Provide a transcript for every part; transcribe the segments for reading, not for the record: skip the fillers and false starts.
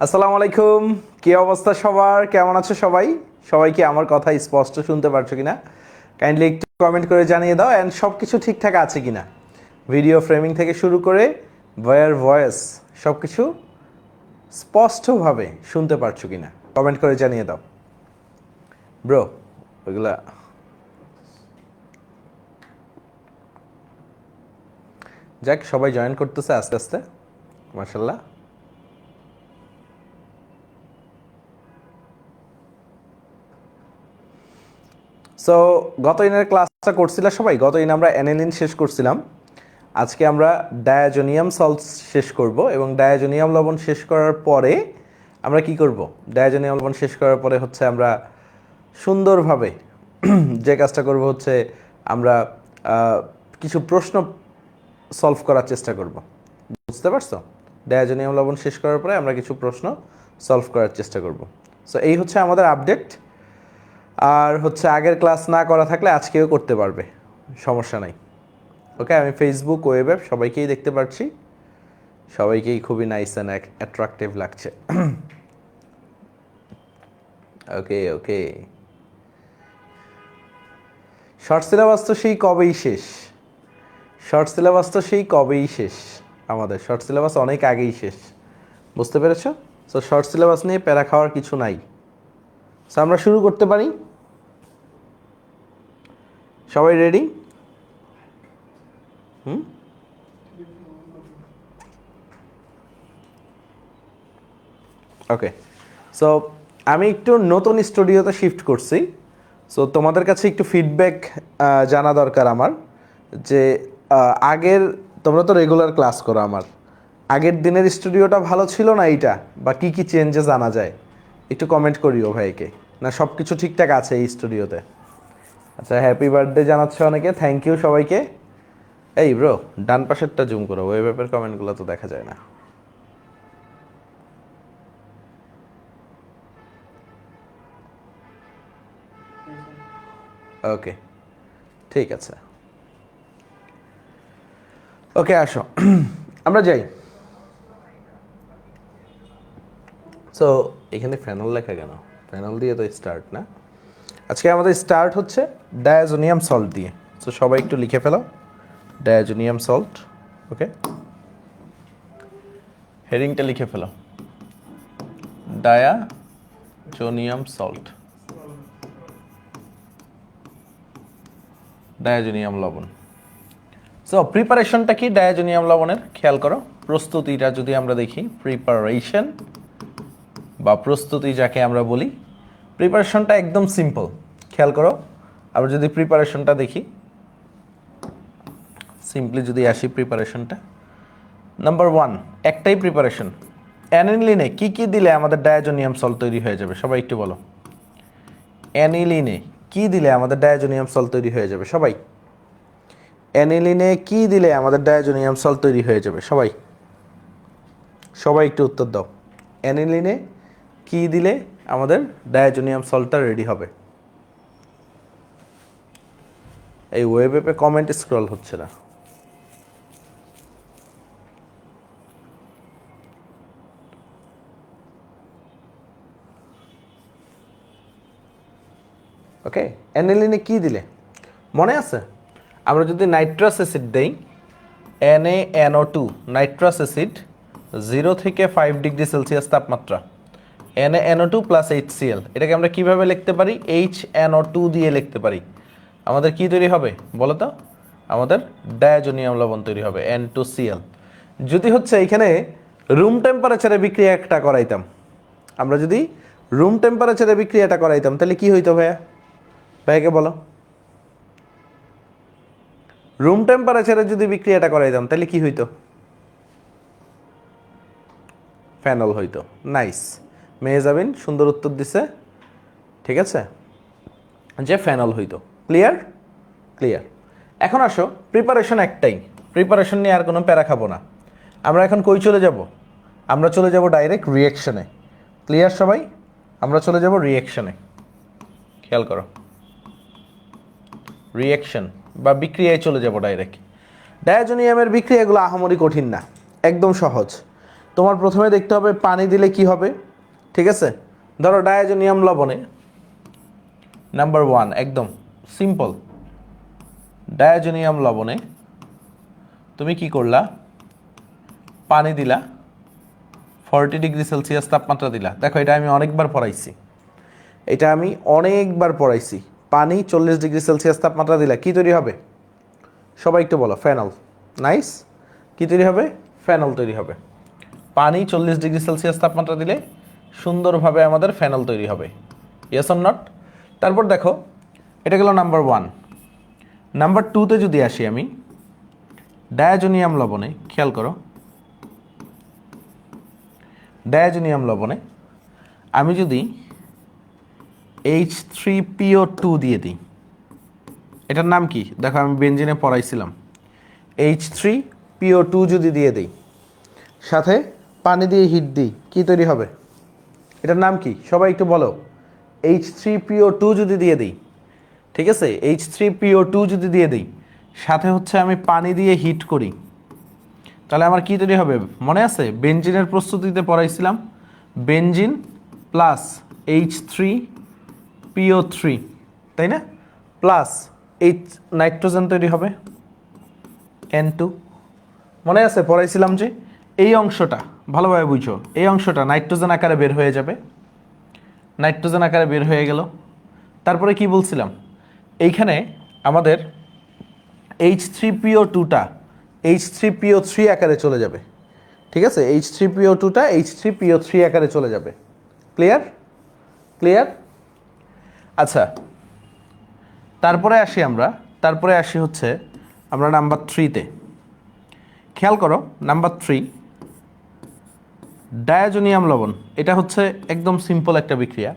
আসসালামু আলাইকুম। কি অবস্থা সবার? কেমন আছো সবাই? সবাই কি আমার কথা স্পষ্ট শুনতে পারছো কিনা? কাইন্ডলি একটু কমেন্ট করে জানিয়ে দাও। অ্যান্ড সব কিছু ঠিকঠাক আছে কিনা, ভিডিও ফ্রেমিং থেকে শুরু করে ভয়েস সব কিছু স্পষ্টভাবে শুনতে পারছো কিনা কমেন্ট করে জানিয়ে দাও ব্রো। ওইগুলা যাক, সবাই জয়েন করতেছে আস্তে আস্তে, মাশাল্লাহ। সো গত দিনের ক্লাসটা করছিলাম সবাই। গত দিন আমরা অ্যানিলিন শেষ করছিলাম। আজকে আমরা ডায়াজোনিয়াম সল্ট শেষ করব, এবং ডায়াজোনিয়াম লবণ শেষ করার পরে আমরা কি করব? ডায়াজোনিয়াম লবণ শেষ করার পরে হচ্ছে আমরা সুন্দরভাবে যে কাজটা করব হচ্ছে আমরা কিছু প্রশ্ন সলভ করার চেষ্টা করব। বুঝতে পারছো? ডায়াজোনিয়াম লবণ শেষ করার পরে আমরা কিছু প্রশ্ন সলভ করার চেষ্টা করব। সো এই হচ্ছে আমাদের আপডেট। আর হচ্ছে আগের ক্লাস না করা থাকলে আজকেও করতে পারবে, সমস্যা নাই। ওকে, আমি ফেসবুক ওয়েবে সবাইকেই দেখতে পাচ্ছি, সবাইকেই খুবই নাইস অ্যান্ড অ্যাট্রাকটিভ লাগছে। ওকে ওকে, শর্ট সিলেবাস তো সেই কবেই শেষ। শর্ট সিলেবাস তো সেই কবেই শেষ। আমাদের শর্ট সিলেবাস অনেক আগেই শেষ, বুঝতে পেরেছ? সো শর্ট সিলেবাস নিয়ে প্যারা খাওয়ার কিছু নাই। সো আমরা শুরু করতে পারি। সবাই রেডি? ওকে, সো আমি একটু নতুন স্টুডিওতে শিফট করছি। সো তোমাদের কাছে একটু ফিডব্যাক জানা দরকার আমার, যে আগের, তোমরা তো রেগুলার ক্লাস করো, আমার আগের দিনের স্টুডিওটা ভালো ছিল না এইটা, বা কি কি চেঞ্জেস আনা যায় একটু কমেন্ট করিও ভাইকে। না সব কিছু ঠিকঠাক আছে এই স্টুডিওতে? আচ্ছা, হ্যাপি বার্থডে জানাচ্ছে অনেকে, থ্যাংক ইউ সবাইকে। এই ব্রো, ডান পাশেরটা জুম করো, ওয়েব অ্যাপের কমেন্টগুলো তো দেখা যায় না। ওকে, ঠিক আছে। ওকে, আসো আমরা যাই। সো এখানে ফেনল লেখা কেন? ফেনল দিয়ে তো স্টার্ট না। আজকে আমাদের স্টার্ট হচ্ছে ডায়াজোনিয়াম সল্ট দিয়ে। সো সবাই একটু লিখে ফেলো, ডায়াজোনিয়াম সল্ট। ওকে, হেডিংটা লিখে ফেলো, ডায়াজোনিয়াম সল্ট, ডায়াজোনিয়াম লবণ। সো প্রিপারেশনটা কি ডায়াজোনিয়াম লবণের? খেয়াল করো, প্রস্তুতিটা যদি আমরা দেখি, প্রিপারেশন বা প্রস্তুতি যাকে আমরা বলি, প্রিপারেশনটা একদম সিম্পল। খেয়াল করো, আমরা যদি প্রিপারেশনটা দেখি, সিম্পলি যদি আসি প্রিপারেশনটা, নাম্বার 1 একটাই প্রিপারেশন। অ্যানিলিনে কি কি দিলে আমাদের ডায়াজোনিয়াম সল্ট তৈরি হয়ে যাবে? সবাই একটু বলো, অ্যানিলিনে কি দিলে আমাদের ডায়াজোনিয়াম সল্ট তৈরি হয়ে যাবে? সবাই, অ্যানিলিনে কি দিলে আমাদের ডায়াজোনিয়াম সল্ট তৈরি হয়ে যাবে? সবাই সবাই একটু উত্তর দাও। অ্যানিলিনে কি দিলে আমাদের ডায়াজোনিয়াম সল্টটা রেডি হবে? এই ওয়েব অ্যাপে কমেন্ট স্ক্রল হচ্ছে না। ওকে, অ্যানিলিনে কি দিলে মনে আছে? আমরা যদি নাইট্রাস অ্যাসিড দেই, NaNO2 নাইট্রাস অ্যাসিড, 0 থেকে 5 ডিগ্রি সেলসিয়াস তাপমাত্রা, NaNO2 প্লাস HCl, এটাকে আমরা কিভাবে লিখতে পারি? HNO2 দিয়ে লিখতে পারি। আমাদের কি তৈরি হবে বলো তো? আমাদের ডায়াজোনিয়াম লবণ তৈরি হবে, N2Cl। যদি হচ্ছে এখানে রুম টেম্পারেচারে বিক্রিয়াটা করাইতাম, আমরা যদি রুম টেম্পারেচারে বিক্রিয়াটা করাইতাম, তাহলে কি হইতো ভাইয়া? ভাইয়াকে বলো, রুম টেম্পারেচারে যদি বিক্রিয়াটা করাইতাম তাহলে কি হইতো? ফেনল হইতো। নাইস, মেহজাবিন সুন্দর উত্তর দিছে। ঠিক আছে, যে ফেনল হইতো। ক্লিয়ার? ক্লিয়ার। এখন আসো, প্রিপারেশন একটাই, প্রিপারেশন নিয়ে আর কোনো প্যারা খাবো না। আমরা এখন কই চলে যাব? আমরা চলে যাব ডাইরেক্ট রিয়েকশনে। ক্লিয়ার সবাই? আমরা চলে যাব রিয়েকশনে। খেয়াল করো, রিয়েকশন বা বিক্রিয়ায় চলে যাব ডাইরেক্ট। ডায়াজোনিয়ামের বিক্রিয়াগুলো আহামরি কঠিন না, একদম সহজ। তোমার প্রথমে দেখতে হবে পানি দিলে কি হবে, ঠিক আছে? ধরো ডায়াজোনিয়াম লবণে নাম্বার 1 একদম সিম্পল, ডায়াজোনিয়াম লবণে তুমি কি করলা, পানি দিলা, 40 ডিগ্রি সেলসিয়াস তাপমাত্রা দিলা। দেখো এটা আমি অনেকবার পড়াইছি, পানি 40 ডিগ্রি সেলসিয়াস তাপমাত্রা দিলা, কি তৈরি হবে সবাই একটু বলো? ফেনল। নাইস। কি তৈরি হবে? ফেনল তৈরি হবে। পানি 40 ডিগ্রি সেলসিয়াস তাপমাত্রা দিলে সুন্দরভাবে আমাদের ফেনল তৈরি হবে। Yes or not? তারপর দেখো এটা গেল নাম্বার 1। নাম্বার 2তে যদি আসি আমি, ডায়াজোনিয়াম লবণে খেয়াল করো, ডায়াজোনিয়াম লবণে আমি যদি H3PO2 দিয়ে দিই, এটার নাম কি দেখো, আমি বেঞ্জিনে পড়াইছিলাম। H3PO2 যদি দিয়ে দিই, সাথে পানি দিয়ে হিট দিই, কি তৈরি হবে? এটার নাম কি সবাই একটু বলো? H3PO2 যদি দিয়ে দিই, ঠিক আছে, H3PO2 যদি দিয়ে দিই, সাথে হচ্ছে আমি পানি দিয়ে হিট করি, তাহলে আমার কি তৈরি হবে? মনে আছে বেঞ্জিনের প্রস্তুতিতে পড়াইছিলাম, বেঞ্জিন প্লাস H3PO3, তাই না? প্লাস নাইট্রোজেন তৈরি হবে N2। মনে আছে পড়াইছিলাম যে এই অংশটা ভালোভাবে বুঝো, এই অংশটা নাইট্রোজেন আকারে বের হয়ে যাবে, নাইট্রোজেন আকারে বের হয়ে গেল। তারপরে কি বলছিলাম, এইখানে আমাদের H3PO2টা H3PO3 আকারে চলে যাবে, ঠিক আছে? H3PO2টা H3PO3 আকারে চলে যাবে। ক্লিয়ার? ক্লিয়ার? আচ্ছা, তারপরে আসি হচ্ছে আমরা নাম্বার 3তে। খেয়াল করো নাম্বার 3, ডায়াজোনিয়াম লবণ। এটা হচ্ছে একদম সিম্পল একটা বিক্রিয়া।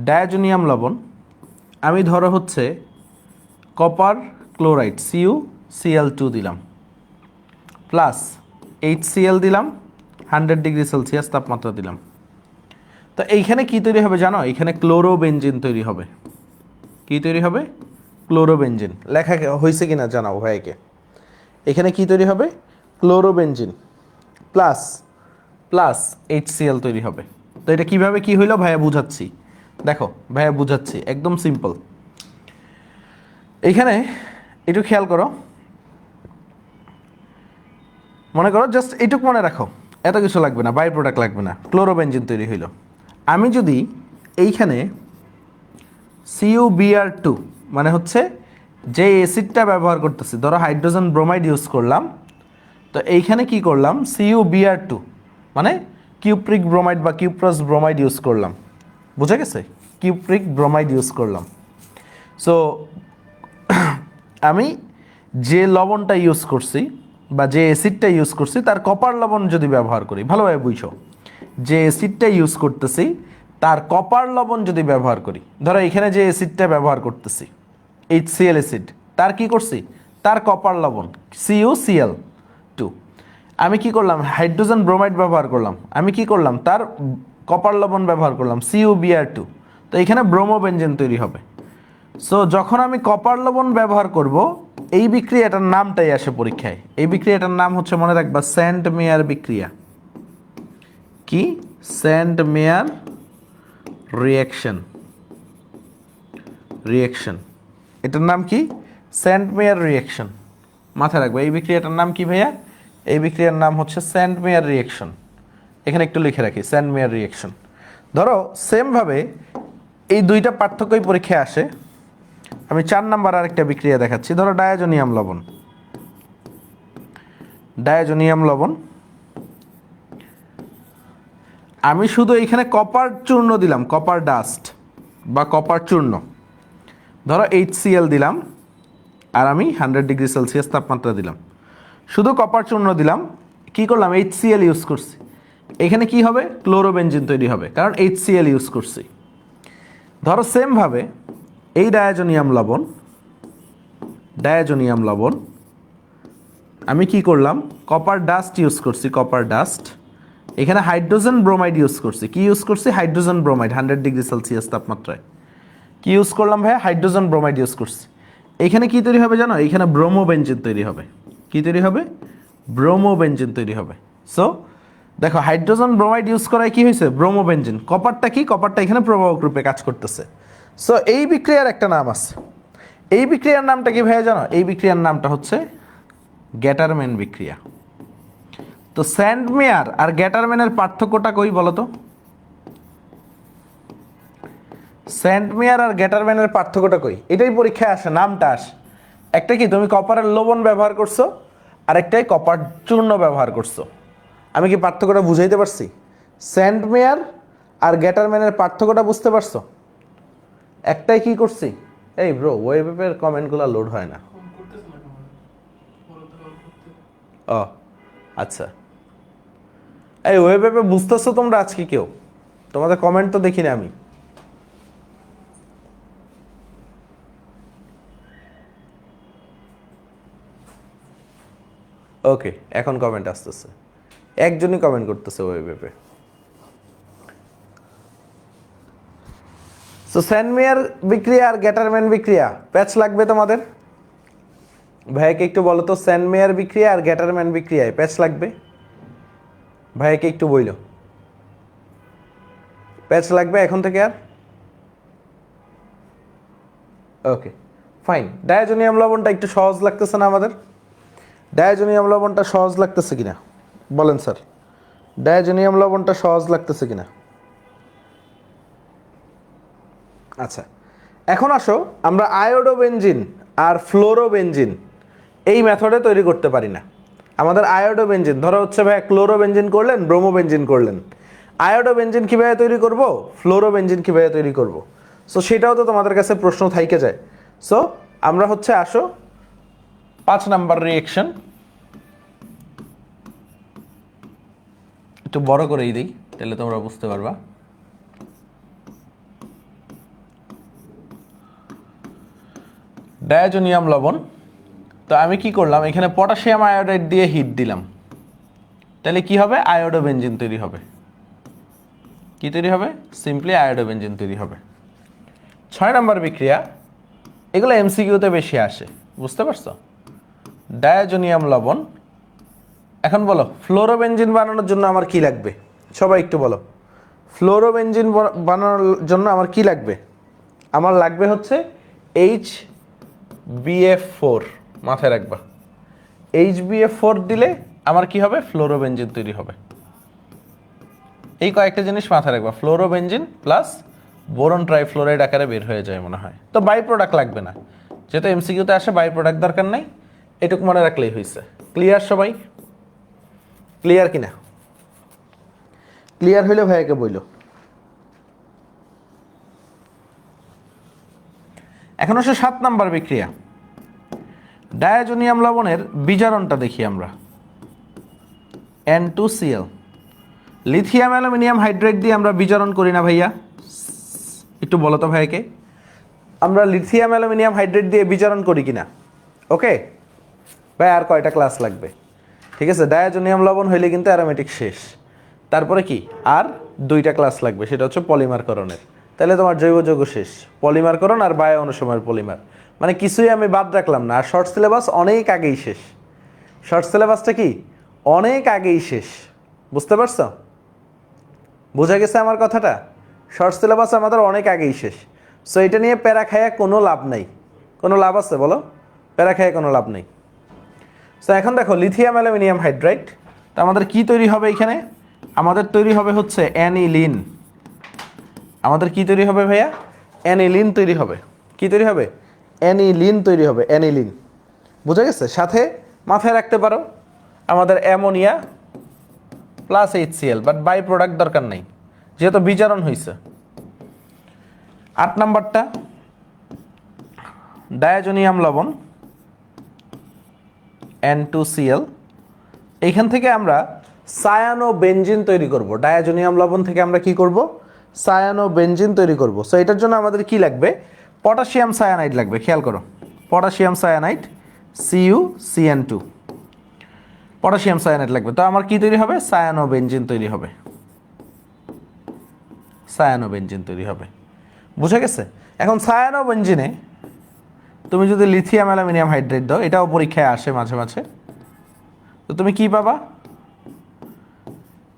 ডায়াজোনিয়াম লবণ আমি ধরো হচ্ছে কপার ক্লোরাইড CuCl2 দিলাম, প্লাস HCl দিলাম, 100 ডিগ্রি সেলসিয়াস তাপমাত্রা দিলাম। তো এইখানে কি তৈরি হবে জানো? এখানে ক্লোরোবেনজিন তৈরি হবে। কি তৈরি হবে? ক্লোরোবেনজিন। লেখা হয়েছে কিনা জানাও ভাইকে। এখানে কি তৈরি হবে? ক্লোরোবেনজিন প্লাস HCl তৈরি হবে। তো এটা কিভাবে কি হইলো ভাইয়া বুঝাচ্ছি, দেখো ভাইয়া বুঝাচ্ছি, একদম সিম্পল। এইখানে একটু খেয়াল করো, মনে করো জাস্ট এইটুকু মনে রাখো, এত কিছু লাগবে না, বাই প্রোডাক্ট লাগবে না, ক্লোরোবেনজিন তৈরি হইল। আমি যদি এইখানে CuBr2 মানে হচ্ছে যে অ্যাসিডটা ব্যবহার করতেছি, ধরো হাইড্রোজেন ব্রোমাইড ইউজ করলাম, তো এইখানে কি করলাম? CuBr2 মানে কিউপ্রিক ব্রোমাইড বা কিউপ্রাস ব্রোমাইড ইউজ করলাম। বুঝা গেছে? কিউপ্রিক ব্রোমাইড ইউজ করলাম। সো আমি যে লবণটা ইউজ করছি বা যে অ্যাসিডটা ইউজ করছি তার কপার লবণ যদি ব্যবহার করি, ভালোভাবে বুঝো, যে অ্যাসিডটা ইউজ করতেছি তার কপার লবণ যদি ব্যবহার করি, ধরো এখানে যে অ্যাসিডটা ব্যবহার করতেছি HCl অ্যাসিড, তার কি করছি? তার কপার লবণ CuCl2। আমি কি করলাম? হাইড্রোজেন ব্রোমাইড ব্যবহার করলাম, আমি কি করলাম? তার কপার লবণ ব্যবহার করলাম CuBr2। তো এখানে ব্রোমোবেনজিন তৈরি হবে। সো যখন আমি কপার লবণ ব্যবহার করব, এই বিক্রিয়াটার নামটাই আসে পরীক্ষায়। এই বিক্রিয়াটার নাম হচ্ছে, মনে রাখবা, সেন্ট মেয়ার বিক্রিয়া। কি? সেন্ট মেয়ার রিঅ্যাকশন। এটার নাম কি? সেন্ট মেয়ার রিঅ্যাকশন। মাথায় রাখবা এই বিক্রিয়াটার নাম কি ভাইয়া? এই বিক্রিয়ার নাম হচ্ছে সেন্ট মেয়ার রিঅ্যাকশন। এখানে একটু লিখে রাখি, সেন্ট মেয়ার রিঅ্যাকশন। ধরো সেমভাবে এই দুইটা পার্থক্যই পরীক্ষায় আসে। আমি 4 নাম্বার আরেকটা বিক্রিয়া দেখাচ্ছি। ধরো ডায়াজোনিয়াম লবণ, আমি শুধু এইখানে কপার চূর্ণ দিলাম, কপার ডাস্ট বা কপার চূর্ণ, ধরো HCl দিলাম, আর আমি 100 ডিগ্রি সেলসিয়াস তাপমাত্রা দিলাম, শুধু কপার চূর্ণ দিলাম, কি করলাম? HCl ইউজ করছি। এখানে কি হবে? ক্লোরোবেনজিন তৈরি হবে, কারণ HCl ইউজ করছি। ধরো সেমভাবে এই ডায়াজোনিয়াম লবণ আমি কি করলাম? কপার ডাস্ট ইউজ করছি, কপার ডাস্ট। এখানে হাইড্রোজেন ব্রোমাইড ইউজ করছি। কি ইউজ করছি? হাইড্রোজেন ব্রোমাইড, 100 ডিগ্রি সেলসিয়াস তাপমাত্রায়। কি ইউজ করলাম ভাইয়া? হাইড্রোজেন ব্রোমাইড ইউজ করছি। এখানে কি তৈরি হবে জানো? এখানে ব্রোমোবেনজিন তৈরি হবে। কি তৈরি হবে? ব্রোমোবেনজিন তৈরি হবে। সো দেখো হাইড্রোজেন ব্রোমাইড ইউজ করায় কি হয়েছে, ব্রোমোবেনজিন। কপারটা কি, কপারটা এখানে প্রভাবক রূপে কাজ করতেছে। সো এই বিক্রিয়ার একটা নাম আছে, এই বিক্রিয়ার নামটা কি ভাইয়া জানো? এই বিক্রিয়ার নামটা হচ্ছে গ্যাটারম্যান বিক্রিয়া। তো স্যান্ডমেয়ার আর গ্যাটারম্যানের পার্থক্যটা কই বলো তো? স্যান্ডমেয়ার আর গ্যাটারম্যানের পার্থক্যটা কই? এটাই পরীক্ষায় আসে, নামটা আসে। একটা কি তুমি কপারের লবণ ব্যবহার করছো, আর একটাই কপার চূর্ণ ব্যবহার করছো। আমি কি পার্থক্যটা বুঝাইতে পারছি? স্যান্ডমেয়ার আর গ্যাটারম্যানের পার্থক্যটা বুঝতে পারছো? একটাই কি করছি, এই ব্রো ওয়েবের কমেন্টগুলো লোড হয় না। ও আচ্ছা, এই ওয়েবে বুঝতেছো তোমরা আজকে কেউ? তোমাদের কমেন্ট তো দেখিনি আমি। ওকে, এখন কমেন্ট আসতেছে, একজনই কমেন্ট করতেছে ওয়েবে। সো স্যান্ডমেয়ার বিক্রিয়া আর গ্যাটারম্যান বিক্রিয়া, প্যাচ লাগবে তোমাদের? ভাইয়াকে একটু বলো তো, স্যান্ডমেয়ার বিক্রিয়া আর গ্যাটারম্যান বিক্রিয়ায় প্যাচ লাগবে? ভাইয়াকে একটু বইলো, প্যাচ লাগবে এখন থেকে আর? Okay fine. ডায়াজোনিয়াম লবণটা একটু সহজ লাগতেছে না আমাদের? ডায়াজোনিয়াম লবণটা সহজ লাগতেছে কিনা বলেন স্যার? ডায়াজোনিয়াম লবণটা সহজ লাগতেছে কিনা? আচ্ছা, এখন আসো আমরা আয়োডোবেনজিন আর ফ্লোরোবেনজিন এই মেথডে তৈরি করতে পারি না। আমাদের আয়োডোবেনজিন ধরো হচ্ছে ভাই ক্লোরোবেনজিন করলেন, ব্রোমোবেনজিন করলেন, আয়োডোবেনজিন কীভাবে তৈরি করব, ফ্লোরোবেনজিন কীভাবে তৈরি করব? সো সেটাও তো তোমাদের কাছে প্রশ্ন থাইকে যায়। সো আমরা হচ্ছে আসো 5 নাম্বার রিয়েকশন একটু বড় করেই দিই, তাহলে তোমরা বুঝতে পারবা। ডায়াজোনিয়াম লবণ, তো আমি কি করলাম, এখানে পটাশিয়াম আয়োডাইড দিয়ে হিট দিলাম, তাহলে কি হবে, আয়োডোবেনজিন তৈরি হবে। কি তৈরি হবে? সিম্পলি আয়োডোবেনজিন তৈরি হবে। 6 নাম্বার বিক্রিয়া, এগুলো এমসিকিউতে বেশি আসে, বুঝতে পারছো? ডায়াজোনিয়াম লবণ, এখন বলো ফ্লোরোবেনজিন বানানোর জন্য আমার কি লাগবে? সবাই একটু বলো, ফ্লোরোবেনজিন বানানোর জন্য আমার কি লাগবে? আমার লাগবে হচ্ছে HBF4, মাথায় রাখবা। HBF4 দিলে আমার কি হবে, ফ্লোরোবেনজিন তৈরি হবে। এই কয়েকটা জিনিস মাথায় রাখবা, ফ্লোরোবেনজিন প্লাস বোরন ট্রাইফ্লোরাইড আকারে বের হয়ে যায় মনে হয়। তো বাই প্রোডাক্ট লাগবে না, যেহেতু এমসিকিউতে আসে বাই প্রোডাক্ট দরকার নাই, এটুকু মনে রাখলেই হয়েছে। ক্লিয়ার সবাই? ক্লিয়ার কিনা? ক্লিয়ার হইলে ভাইয়াকে বইল। এখন আসে 7 নাম্বার বিক্রিয়া, ডায়াজোনিয়াম লবণের বিজারণটা দেখি আমরা। N2Cl, লিথিয়াম অ্যালুমিনিয়াম হাইড্রেট দিয়ে আমরা বিজারণ করি না ভাইয়া? একটু বলো তো ভাইয়াকে, আমরা লিথিয়াম অ্যালুমিনিয়াম হাইড্রেট দিয়ে বিজারণ করি কিনা? ওকে ভাই, আর কয়টা ক্লাস লাগবে? ঠিক আছে, ডায়াজোনিয়াম লবণ হইলে কিন্তু অ্যারোমেটিক শেষ। তারপরে কি, আর 2টা ক্লাস লাগবে, সেটা হচ্ছে পলিমারকরণের। তাহলে তোমার জৈব যৌগ শেষ, পলিমারকরণ আর বায়ো অনুসময়ের পলিমার, মানে কিছুই আমি বাদ রাখলাম না। আর শর্ট সিলেবাস অনেক আগেই শেষ। শর্ট সিলেবাসটা কি অনেক আগেই শেষ, বুঝতে পারছো? বোঝা গেছে আমার কথাটা? শর্ট সিলেবাস আমাদের অনেক আগেই শেষ। সো এটা নিয়ে প্যারা খায়া কোনো লাভ নাই। কোনো লাভ আছে বলো? প্যারা খায়া কোনো লাভ নেই। সো এখন দেখো লিথিয়াম অ্যালুমিনিয়াম হাইড্রাইড, তো আমাদের কি তৈরি হবে এখানে? আমাদের তৈরি হবে হচ্ছে অ্যানিলিন। আমাদের কি তৈরি হবে ভাইয়া? অ্যানিলিন তৈরি হবে। কি তৈরি হবে? অ্যানিলিন তৈরি হবে, অ্যানিলিন। বুঝা গেছে? সাথে মাথায় রাখতে পারো আমাদের ammonia plus HCl, but by product দরকার নেই যেহেতু বিজারণ হয়েছে। 8 নাম্বারটা ডায়াজোনিয়াম লবণ N2Cl, এইখান থেকে আমরা সায়ানোবেনজিন তৈরি করব। ডায়াজোনিয়াম লবণ থেকে আমরা কি করব? সায়ানোবেনজিন তৈরি করব। সো এটার জন্য আমাদের কি লাগবে? পটাশিয়াম সায়ানাইড লাগবে। খেয়াল করো, potassium cyanide CuCN2, potassium cyanide লাগবে। তো আমার কি তৈরি হবে? সায়ানোবেনজিন তৈরি হবে। সায়ানোবেনজিন তৈরি হবে। বুঝা গেছে? এখন সায়ানোবেনজিনে তুমি যদি লিথিয়াম অ্যালুমিনিয়াম হাইড্রেট দাও, এটাও পরীক্ষায় আসে মাঝে মাঝে, তো তুমি কি পাবা?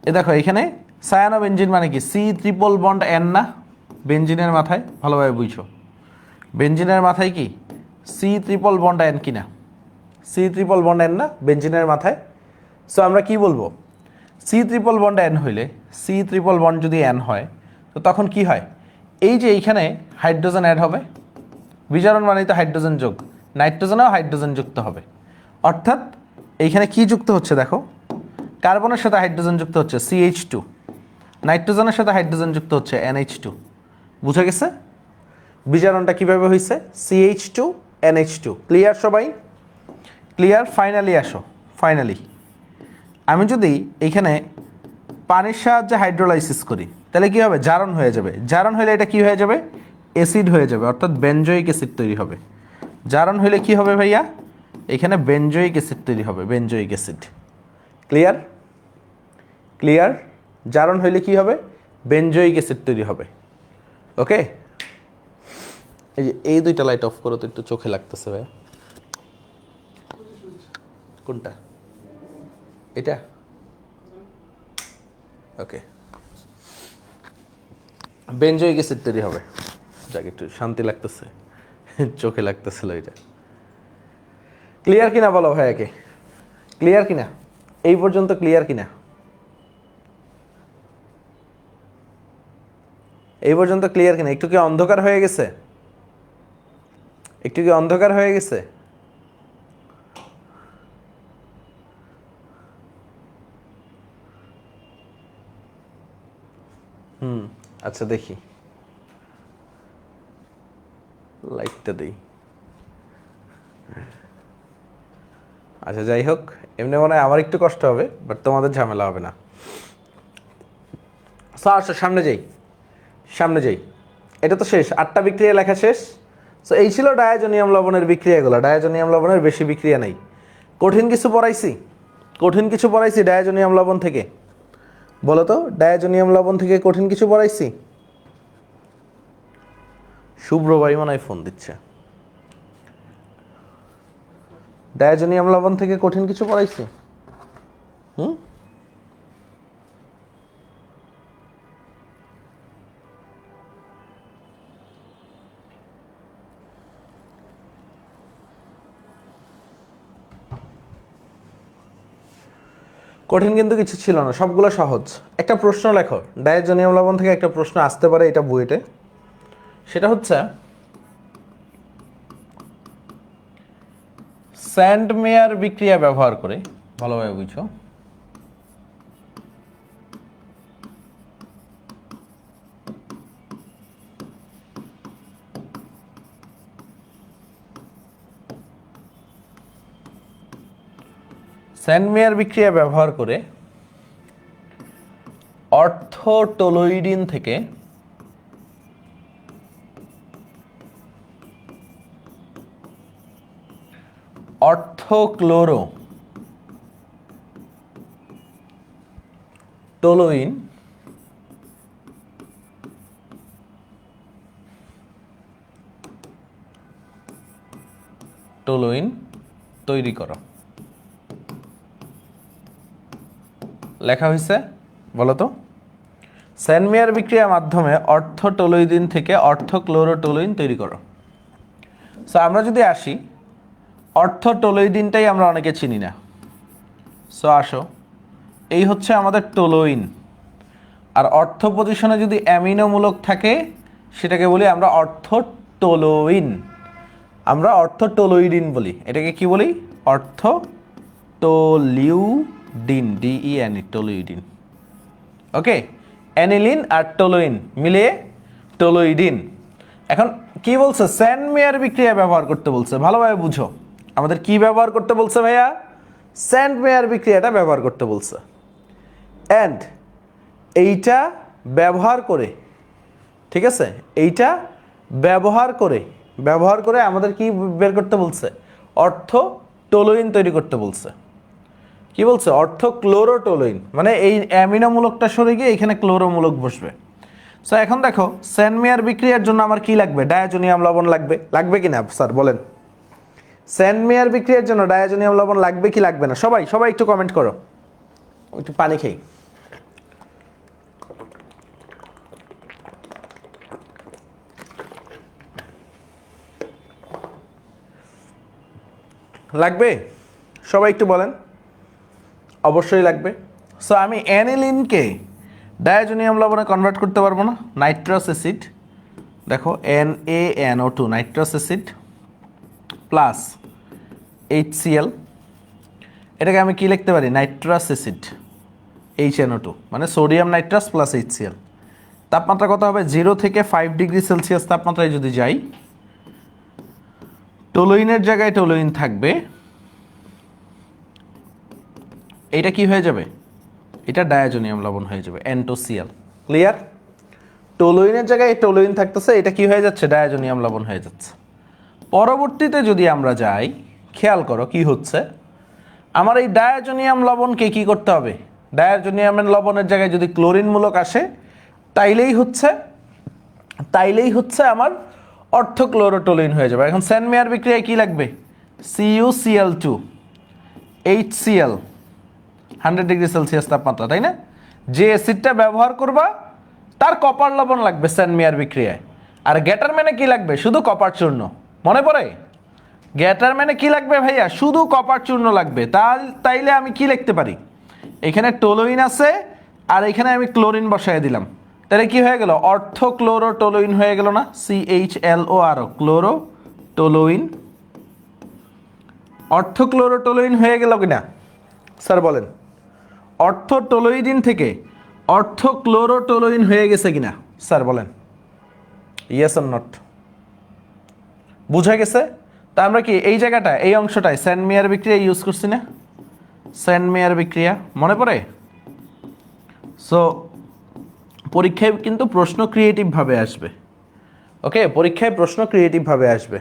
এ দেখো এখানে সায়ানোবেনজিন মানে কি সি ট্রিপল বন্ড এন না, বেনজিনের মাথায়, ভালোভাবে বুঝছো, বেনজিনের মাথায় কি সি ট্রিপল বন্ড এন কিনা, সি ট্রিপল বন্ড এন না বেনজিনের মাথায়। সো আমরা কি বলবো, সি ট্রিপল বন্ড এন হইলে, সি ট্রিপল বন্ড যদি এন হয় তো তখন কি হয়, এই যে এইখানে হাইড্রোজেন অ্যাড হবে, বিজারণ মানেই তো হাইড্রোজেন যোগ, নাইট্রোজেনেও হাইড্রোজেন যুক্ত হবে, অর্থাৎ এইখানে কি যুক্ত হচ্ছে দেখো, কার্বনের সাথে হাইড্রোজেন যুক্ত হচ্ছে CH2, নাইট্রোজেনের সাথে হাইড্রোজেন যুক্ত হচ্ছে NH2। বুঝা গেছে বিজারণটা কিভাবে হয়েছে, CH2 NH2। ক্লিয়ার সবাই, ক্লিয়ার? ফাইনালি আসো, ফাইনালি আমি যদি এইখানে পানির সাহায্যে হাইড্রোলাইসিস করি তাহলে কি হবে, জারণ হয়ে যাবে, জারণ হলে এটা কি হয়ে যাবে, অ্যাসিড হয়ে যাবে, অর্থাৎ বেনজোইক অ্যাসিড তৈরি হবে। জারণ হলে কি হবে ভাইয়া, এখানে বেনজোইক অ্যাসিড তৈরি হবে, বেনজোইক অ্যাসিড। ক্লিয়ার? ক্লিয়ার? জারণ হইলে কি হবে, বেনজোইক অ্যাসিড তৈরি হবে। ওকে, এই যে এই দুইটা লাইট অফ করো তো, একটু চোখে লাগতেছে ভাইয়া। কোনটা, এটা? ওকে, বেনজোইক অ্যাসিড তৈরি হবে। যাক একটু শান্তি লাগতেছে, চোখে লাগতেছিল এটা। ক্লিয়ার কিনা বলো ভাইয়াকে, ক্লিয়ার কিনা? এই পর্যন্ত ক্লিয়ার কিনা? এই পর্যন্ত ক্লিয়ার কিনা? একটু কি অন্ধকার হয়ে গেছে, একটু কি অন্ধকার হয়ে গেছে? আচ্ছা দেখি, লাইটটা দিই। আচ্ছা যাই হোক, এমনি মনে হয় আমার একটু কষ্ট হবে, বাট তোমাদের ঝামেলা হবে না। আসো সামনে যাই, সামনে যাই। এটা তো শেষ, 8টা বিক্রিয়া লেখা শেষ। সো এই ছিল ডায়াজোনিয়াম লবণের বিক্রিয়াগুলো। ডায়াজোনিয়াম লবণের বেশি বিক্রিয়া নেই। কঠিন কিছু পড়াইছি, কঠিন কিছু পড়াইছি ডায়াজোনিয়াম লবণ থেকে? বলো তো, ডায়াজোনিয়াম লবণ থেকে কঠিন কিছু পড়াইছি? শুভ্র ভাই মনে হয় ফোন দিচ্ছে। ডায়াজোনিয়াম লবণ থেকে কঠিন কিছু পড়াইছি? কঠিন কিন্তু কিছু ছিল না, সবগুলো সহজ। একটা প্রশ্ন লেখো, ডায়াজোনিয়াম লবণ থেকে একটা প্রশ্ন আসতে পারে এটা বুয়েটে। সেটা হচ্ছে স্যান্ডমেয়ার বিক্রিয়া ব্যবহার করে, ভালোভাবে বুঝো, স্যান্ডমেয়ার বিক্রিয়া ব্যবহার করে অর্থোটোলোইডিন থেকে অর্থোক্লোরো টোলোইন তৈরি করো। লেখা হয়েছে, বলো তো, স্যান্ডমেয়ার বিক্রিয়ার মাধ্যমে অর্থোটোলোইডিন থেকে অর্থোক্লোরোটোলোইন তৈরি করো। সো আমরা যদি আসি, অর্থোটোলোইডিনটাই আমরা অনেকে চিনি না। সো আসো, এই হচ্ছে আমাদের টোলোইন। আর অর্থ পজিশনে যদি অ্যামিনোমূলক থাকে সেটাকে বলি আমরা অর্থোটোলোইন, আমরা অর্থোটোলোইডিন বলি। এটাকে কি বলি, অর্থোটোলিউডিন, DEN, টোলোইডিন। ওকে, অ্যানিলিন আর টোলোইন মিলে টোলোইডিন। এখন কি বলছে, স্যান্ডমেয়ার বিক্রিয়া ব্যবহার করতে বলছে, ভালোভাবে বুঝো। আমাদের কি ব্যবহার করতে বলছে ভাইয়া, স্যান্ডমেয়ার বিক্রিয়াটা ব্যবহার করতে বলছে। অ্যান্ড এইটা ব্যবহার করে, ঠিক আছে, এইটা ব্যবহার করে আমাদের কি বের করতে বলছে, অর্থোটোলোইন তৈরি করতে বলছে। কি বলছে, অর্থোক্লোরোটোলোইন, মানে এই অ্যামিনোমূলকটা সরে গিয়ে এখানে ক্লোরোমূলক বসবে। সো এখন দেখো, স্যান্ডমেয়ার বিক্রিয়ার জন্য আমার কি লাগবে, ডায়াজোনিয়াম লবণ লাগবে, লাগবে কি না স্যার বলেন? স্যান্ডমেয়ার বিক্রিয়ার জন্য ডায়াজোনিয়াম লবণ লাগবে কি লাগবে না? সবাই একটু কমেন্ট করো। একটু পানি খেই। লাগবে? সবাই একটু বলেন। অবশ্যই লাগবে। সো আমি অ্যানিলিনকে ডায়াজোনিয়াম লবণে কনভার্ট করতে পারবো না? নাইট্রাস অ্যাসিড, দেখো NaNO2 nitrous acid plus HCl, এটাকে আমি কি লিখতে পারি? নাইট্রাস অ্যাসিড HNO2, মানে সোডিয়াম নাইট্রাস প্লাস HCl। তাপমাত্রা কত হবে? 0 থেকে 5 ডিগ্রি সেলসিয়াস তাপমাত্রায় যদি যাই, টলুইনের জায়গায় টলুইন থাকবে, এটা কি হয়ে যাবে? এটা ডায়াজোনিয়াম লবণ হয়ে যাবে, N2Cl। ক্লিয়ার? টলুইনের জায়গায় টলুইন থাকতেছে, এটা কি হয়ে যাচ্ছে? ডায়াজোনিয়াম লবণ হয়ে যাচ্ছে। পরবর্তীতে যদি আমরা যাই, খেয়াল করো কি হচ্ছে। আমার এই ডায়াজোনিয়াম লবণকে কি করতে হবে? ডায়াজোনিয়ামের লবণের জায়গায় যদি ক্লোরিনমূলক আসে, তাইলেই হচ্ছে আমার অর্থোক্লোরোটোলিন হয়ে যাবে। এখন সেন্ট মেয়ার বিক্রিয়ায় কি লাগবে? CuCl2 HCl 100 ডিগ্রি সেলসিয়াস তাপমাত্রা, তাই না? যে অ্যাসিডটা ব্যবহার করবা তার কপার লবণ লাগবে সেন্ট মেয়ার বিক্রিয়ায়। আর গ্যাটারম্যানে কি লাগবে? শুধু কপার চূর্ণ। মনে পড়ে? গ্যাটারম্যানে কি লাগবে ভাইয়া? শুধু কপার চূর্ণ লাগবে। তাইলে আমি কি লিখতে পারি? এখানে টলুইন আছে আর এখানে আমি ক্লোরিন বসায় দিলাম, তাহলে কি হয়ে গেল? অর্থোক্লোরোটোলুইন হয়ে গেল না? CHLORO, ক্লোরোটোলুইন। অর্থোক্লোরোটোলুইন হয়ে গেল কিনা স্যার বলেন? অর্থোটোলুইডিন থেকে অর্থোক্লোরোটোলুইন হয়ে গেছে কিনা স্যার বলেন? Yes or not? বুঝা গেছে? তা আমরা কি এই জায়গাটা, এই অংশটায় সেন্ট মেয়ার বিক্রিয়া ইউজ করছি না? সেন্ট মেয়ার বিক্রিয়া মনে পড়ে? সো পরীক্ষায় কিন্তু প্রশ্ন ক্রিয়েটিভভাবে আসবে। ওকে, পরীক্ষায় প্রশ্ন ক্রিয়েটিভভাবে আসবে।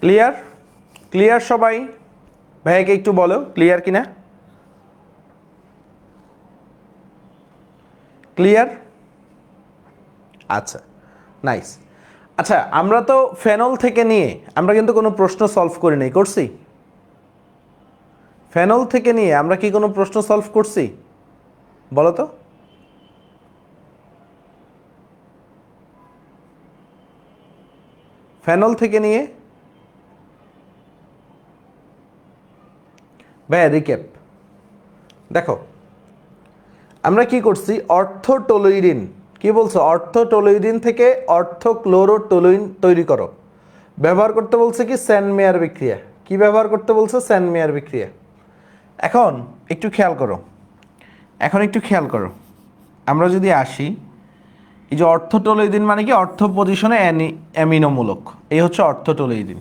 ক্লিয়ার? ক্লিয়ার সবাই? ভাইয়াকে একটু বলো ক্লিয়ার কিনা। ক্লিয়ার? আচ্ছা, নাইস। আচ্ছা, আমরা তো ফেনল থেকে নিয়ে আমরা কিন্তু কোনো প্রশ্ন সলভ করি নাই, করছি? ফেনল থেকে নিয়ে আমরা কি কোনো প্রশ্ন সলভ করছি বলো তো? ফেনল থেকে নিয়ে ভাইয়া রিক্যাপ দেখো, আমরা কি করছি? অর্থোটোলুইডিন, কি বলছো? অর্থোটোলুইডিন থেকে অর্থোক্লোরোটোলুইন তৈরি করো। ব্যবহার করতে বলছে কি? সেন্ট মেয়ার বিক্রিয়া। কি ব্যবহার করতে বলছে? সেন্ট মেয়ার বিক্রিয়া। এখন একটু খেয়াল করো, আমরা যদি আসি, এই যে অর্থোটোলুইডিন মানে কি? অর্থ পজিশনে অ্যামিনোমূলক, এই হচ্ছে অর্থোটোলুইডিন।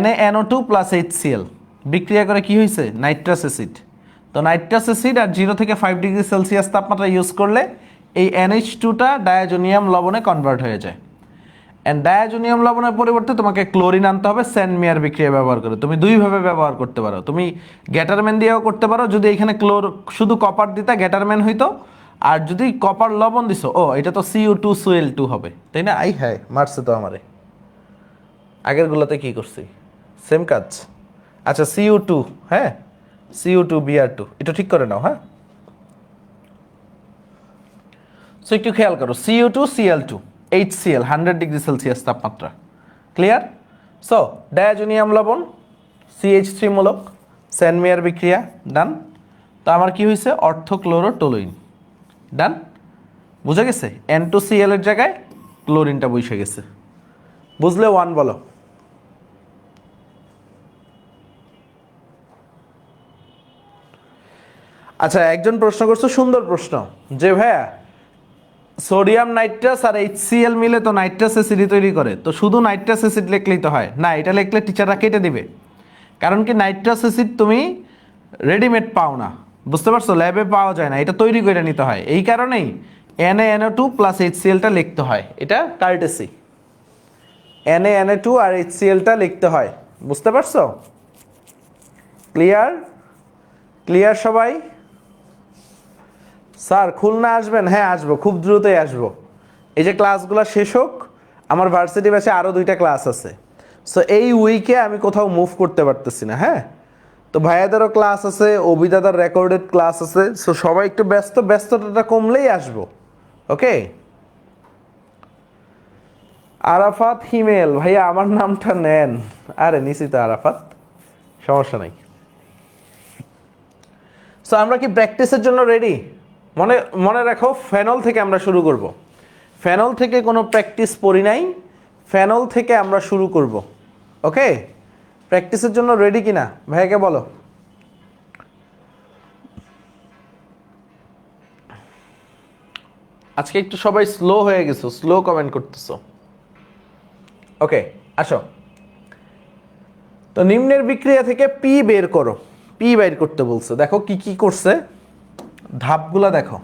NaNO2 প্লাস HCl বিক্রিয়া করে কি হয়েছে? Nitrous acid. তো নাইট্রাস অ্যাসিড আর 0 থেকে 5 ডিগ্রি সেলসিয়াস তাপমাত্রা ইউজ করলে এই NH2টা ডায়াজোনিয়াম লবণে কনভার্ট হয়ে যায়। অ্যান্ড ডায়াজোনিয়াম লবণের পরিবর্তে তোমাকে ক্লোরিন আনতে হবে সেন্ট মেয়ার বিক্রিয়া ব্যবহার করে। তুমি দুইভাবে ব্যবহার করতে পারো, তুমি গ্যাটারম্যান দিয়েও করতে পারো। যদি এখানে শুধু কপার দিতা গ্যাটারম্যান হইতো, আর যদি কপার লবণ দিছো, ও এটা তো Cu2Cl2 হবে, তাই না? আই হ্যাঁ, মারছে তো আমারে। আগের গুলোতে কি করছি? সেম কাজ। আচ্ছা, Cu2, হ্যাঁ Cu2Br2, এটা ঠিক করে নাও। হ্যাঁ, সো একটু খেয়াল করো, Cu2Cl2 HCl 100 ডিগ্রি সেলসিয়াস তাপমাত্রা। ক্লিয়ার? সো ডায়াজোনিয়াম লবণ CH3 মূলক, সেন্ট মেয়ার বিক্রিয়া ডান। তো আমার কি হয়েছে? অর্থোক্লোরোটোলুইন ডান। বুঝে গেছে? N2Cl এর জায়গায় ক্লোরিনটা বসে গেছে। বুঝলে 1 বলো। আচ্ছা, একজন প্রশ্ন করছো, সুন্দর প্রশ্ন, যে ভাইয়া সোডিয়াম নাইট্রাস আর HCl মিলে তো নাইট্রাস অ্যাসিড তৈরি করে, তো শুধু নাইট্রাস অ্যাসিড লিখলেই তো হয় না? এটা লিখলে টিচাররা কেটে দিবে। কারণ কি? নাইট্রাস অ্যাসিড তুমি রেডিমেড পাও না, বুঝতে পারছো? ল্যাবে পাওয়া যায় না, এটা তৈরি করে নিতে হয়। এই কারণেই NaNO2 প্লাস HClটা লিখতে হয়, এটা কার্টেসি। NaNO2 আর HClটা লিখতে হয়, বুঝতে পারছো? ক্লিয়ার? ক্লিয়ার সবাই? স্যার খুলনা আসবেন? হ্যাঁ আসবো, খুব দ্রুতই আসবো। এই যে ক্লাসগুলো শেষ হোক, আমার ভার্সিটি ব্যাচে আরও 2টা ক্লাস আছে। সো এই উইকে আমি কোথাও মুভ করতে পারতেছি না। হ্যাঁ, তো ভাইয়াদেরও ক্লাস আছে, অভিদাদার রেকর্ডেড ক্লাস আছে, সো সবাই একটু ব্যস্ত, ব্যস্ততাটা কমলেই আসবো। ওকে। আরাফাত হিমেল, ভাইয়া আমার নামটা নেন। আরে নিছি তো আরাফাত, সমস্যা নাই। সো আমরা কি প্র্যাকটিসের জন্য রেডি? মনে মনে রাখো, ফেনল থেকে আমরা শুরু করব। ফেনল থেকে কোনো প্র্যাকটিস পড়ি নাই, ফেনল থেকে আমরা শুরু করব। ওকে, প্র্যাকটিসের জন্য রেডি কিনা ভাইয়াকে বলো। আজকে একটু সবাই স্লো হয়ে গেছো, স্লো কমেন্ট করতেছো। ওকে, আসো। তো নিম্নের বিক্রিয়া থেকে পি বের করো। পি বের করতে বলছে, দেখো কি কি করছে, ধাপগুলা দেখো।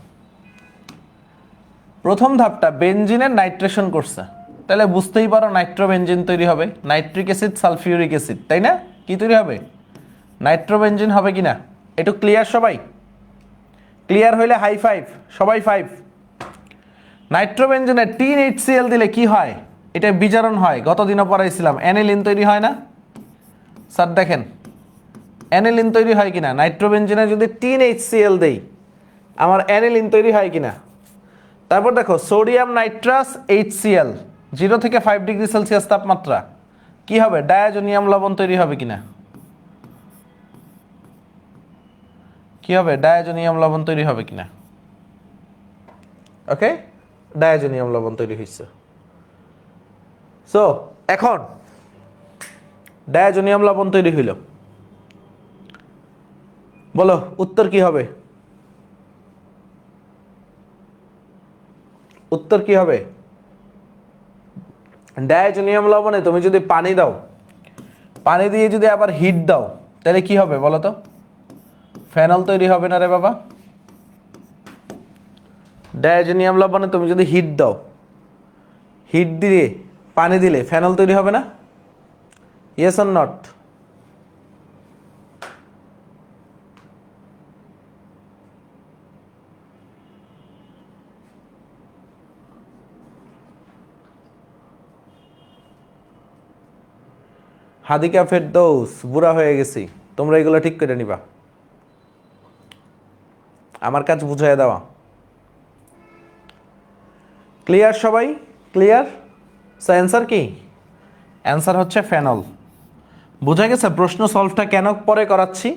প্রথম ধাপটা বেনজিনের নাইট্রেশন করছে, তাহলে বুঝতেই পারো নাইট্রোবেনজিন তৈরি হবে, নাইট্রিক অ্যাসিড সালফিউরিক অ্যাসিড, তাই না? কি তৈরি হবে? নাইট্রোবেনজিন হবে কিনা? একটু ক্লিয়ার সবাই? ক্লিয়ার হইলে হাই ফাইভ, সবাই ফাইভ। নাইট্রোবেনজিনে 3HCl দিলে কি হয়? এটা বিজারণ হয়, গতদিনও পড়াইছিলাম, অ্যানিলিন তৈরি হয় না স্যার? দেখেন অ্যানিলিন তৈরি হয় কিনা, নাইট্রোবেনজিনে যদি 3HCl দেই আমার অ্যানিলিন তৈরি হয় কিনা। তারপর দেখো সোডিয়াম নাইট্রাস HCl, 0 থেকে 5 ডিগ্রি সেলসিয়াস তাপমাত্রা, কি হবে? ডায়াজোনিয়াম লবণ তৈরি হবে কিনা? কি হবে? ডায়াজোনিয়াম লবণ তৈরি হবে কিনা? ওকে, ডায়াজোনিয়াম লবণ তৈরি হয়েছে। সো এখন ডায়াজোনিয়াম লবণ তৈরি হইল, বলো উত্তর কি হবে? উত্তর কি হবে? ডায়াজোনিয়াম লবণে তুমি যদি পানি দাও, পানি দিয়ে যদি আবার হিট দাও, তাহলে কি হবে বলো তো? ফেনল তৈরি হবে না রে বাবা? ডায়াজোনিয়াম লবণে তুমি যদি হিট দাও, হিট দিয়ে পানি দিলে ফেনল তৈরি হবে না? Yes or not? Hadika Ferdous, বুড়া হয়ে গেছি, তোমরা এগুলো ঠিক করে নিবা, আমার কাজ বুঝাই দেওয়া। ক্লিয়ার সবাই? ক্লিয়ার? সো অ্যান্সার কি? অ্যান্সার হচ্ছে ফেনল। বোঝা গেছে প্রশ্ন সলভটা কেন পরে করাচ্ছি?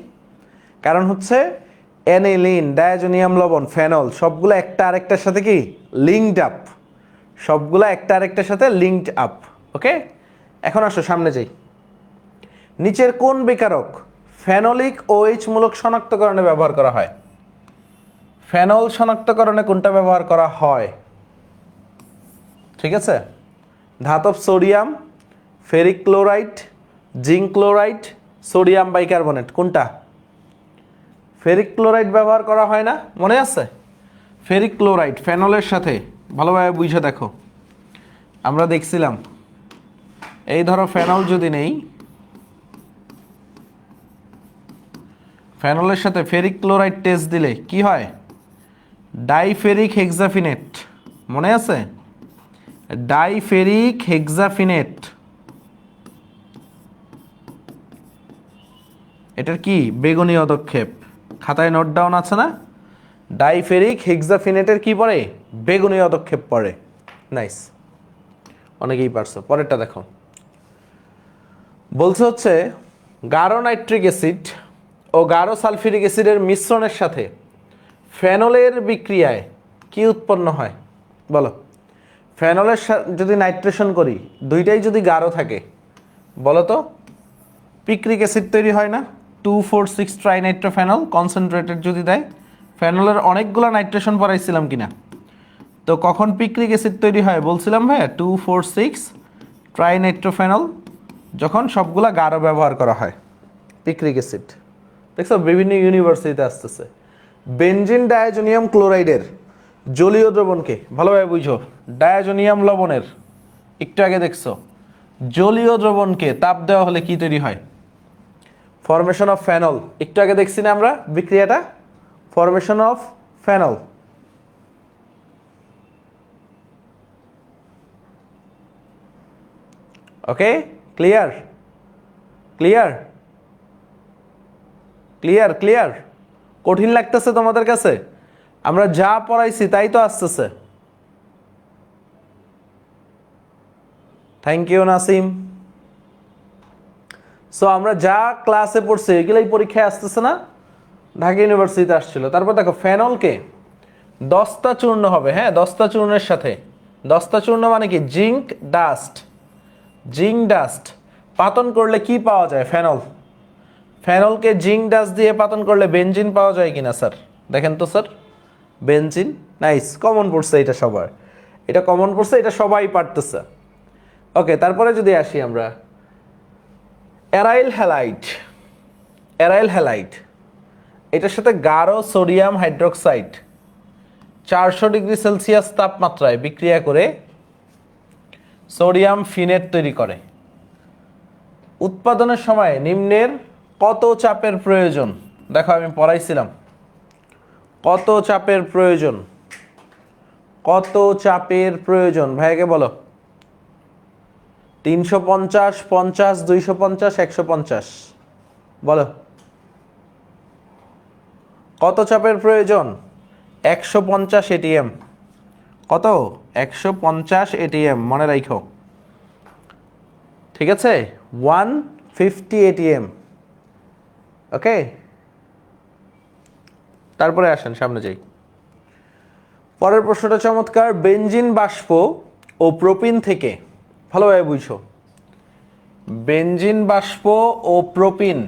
কারণ হচ্ছে অ্যানিলিন, ডায়াজোনিয়াম লবণ, ফেনল সবগুলো একটা আরেকটার সাথে কি লিঙ্কড আপ, সবগুলো একটা আরেকটার সাথে লিঙ্কড আপ। ওকে, এখন আসো সামনে যাই। নিচের কোন বিকারক ফেনলিক OH মূলক শনাক্তকরণে ব্যবহার করা হয়? ফেনল শনাক্তকরণে কোনটা ব্যবহার করা হয়? ঠিক আছে, ধাতব sodium, ferric chloride, zinc chloride, sodium bicarbonate, কোনটা? ফেরিক ক্লোরাইড ব্যবহার করা হয় না, মনে আছে? ফেরিক ক্লোরাইড ফেনলের সাথে, ভালোভাবে বুঝে দেখো, আমরা দেখছিলাম এই ধরো ফেনল যদি নেই, ফেনলের সাথে ফেরিক ক্লোরাইড টেস্ট দিলে কি হয়? ডাইফেরিক হেক্সাফিনেট, মনে আছে? ডাইফেরিক হেক্সাফিনেট, এটার কি বেগুনি পদক্ষেপ, খাতায় নোট ডাউন আছে না? ডাইফেরিক হেক্সাফিনেটের কি পড়ে? বেগুনি পদক্ষেপ পড়ে। নাইস, অনেকেই পারছো। পরেরটা দেখো, বলছে হচ্ছে গাঢ় নাইট্রিক অ্যাসিড ও গাঢ় সালফিউরিক অ্যাসিডের মিশ্রণের সাথে ফেনলের বিক্রিয়ায় কি উৎপন্ন হয় বলো? ফেনলের যদি নাইট্রেশন করি, দুইটাই যদি গাঢ় থাকে, বলো তো পিক্রিক অ্যাসিড তৈরি হয় না? 2,4,6 ট্রাইনাইট্রোফেনল কনসেন্ট্রেটেড যদি দেয়, ফেনলের অনেকগুলো নাইট্রেশন পড়াইছিলাম কিনা? তো কখন পিক্রিক অ্যাসিড তৈরি হয় বলছিলাম ভাইয়া? 2,4,6 ট্রাইনাইট্রোফেনল, যখন সবগুলা গাঢ় ব্যবহার করা হয়, পিক্রিক অ্যাসিড। দেখছো বিভিন্ন ইউনিভার্সিটিতে আসতেছে। বেনজিন ডায়াজোনিয়াম ক্লোরাইডের জলীয় দ্রবণকে, ভালোভাবে বুঝো, ডায়াজোনিয়াম লবণের একটু আগে দেখছো জলীয় দ্রবণকে তাপ দেওয়া হলে কি তৈরি হয়? ফরমেশন অফ ফেনল, একটু আগে দেখছি না আমরা বিক্রিয়াটা? Formation of phenol. Okay, clear? Clear? Clear clear? কঠিন লাগতেছে তোমাদের কাছে? আমরা যা পড়াইছি তাই তো আসতেছে। Thank you Nasim. সো আমরা যা ক্লাসে পড়ছি এগুলোই পরীক্ষায় আসতেছে না? ঢাকা ইউনিভার্সিটিতে আসছিল। তারপর দেখো ফেনলকে দস্তা চূর্ণ হবে, হ্যাঁ দস্তা চূর্ণের সাথে। দস্তা চূর্ণ মানে কি? Zinc dust. জিঙ্ক ডাস্ট পাতন করলে কি পাওয়া যায়? ফেনল। ফেনলকে জিঙ্ক ডাস্ট দিয়ে পাতন করলে বেনজিন পাওয়া যায় কিনা স্যার? দেখেন তো স্যার, বেনজিন। নাইস, কমন পড়ছে এটা সবার, এটা কমন পড়ছে, এটা সবাই পারতেছে। ওকে, তারপরে যদি আসি আমরা অ্যারাইল হ্যালাইড। অ্যারাইল হ্যালাইড এটার সাথে গাঢ় সোডিয়াম হাইড্রোক্সাইড 400 ডিগ্রি সেলসিয়াস তাপমাত্রায় বিক্রিয়া করে সোডিয়াম ফিনেট তৈরি করে। উৎপাদনের সময় নিম্নের কত চাপের প্রয়োজন? দেখো আমি পড়াইছিলাম কত চাপের প্রয়োজন। কত চাপের প্রয়োজন ভাইকে বলো? 350, 50, 250, 150 বলো। কত চাপের প্রয়োজন? 150 এটিএম। কত? 150 এটিএম, মনে রাখো। ঠিক আছে, 150 এটিএম। ওকে, তারপরে আসেন সামনে যাই। পরের প্রশ্নটা চমৎকার। বেনজিন বাষ্প ও প্রোপিন থেকে, ভালোভাবে বুঝো, বেনজিন বাষ্প ও প্রোপিন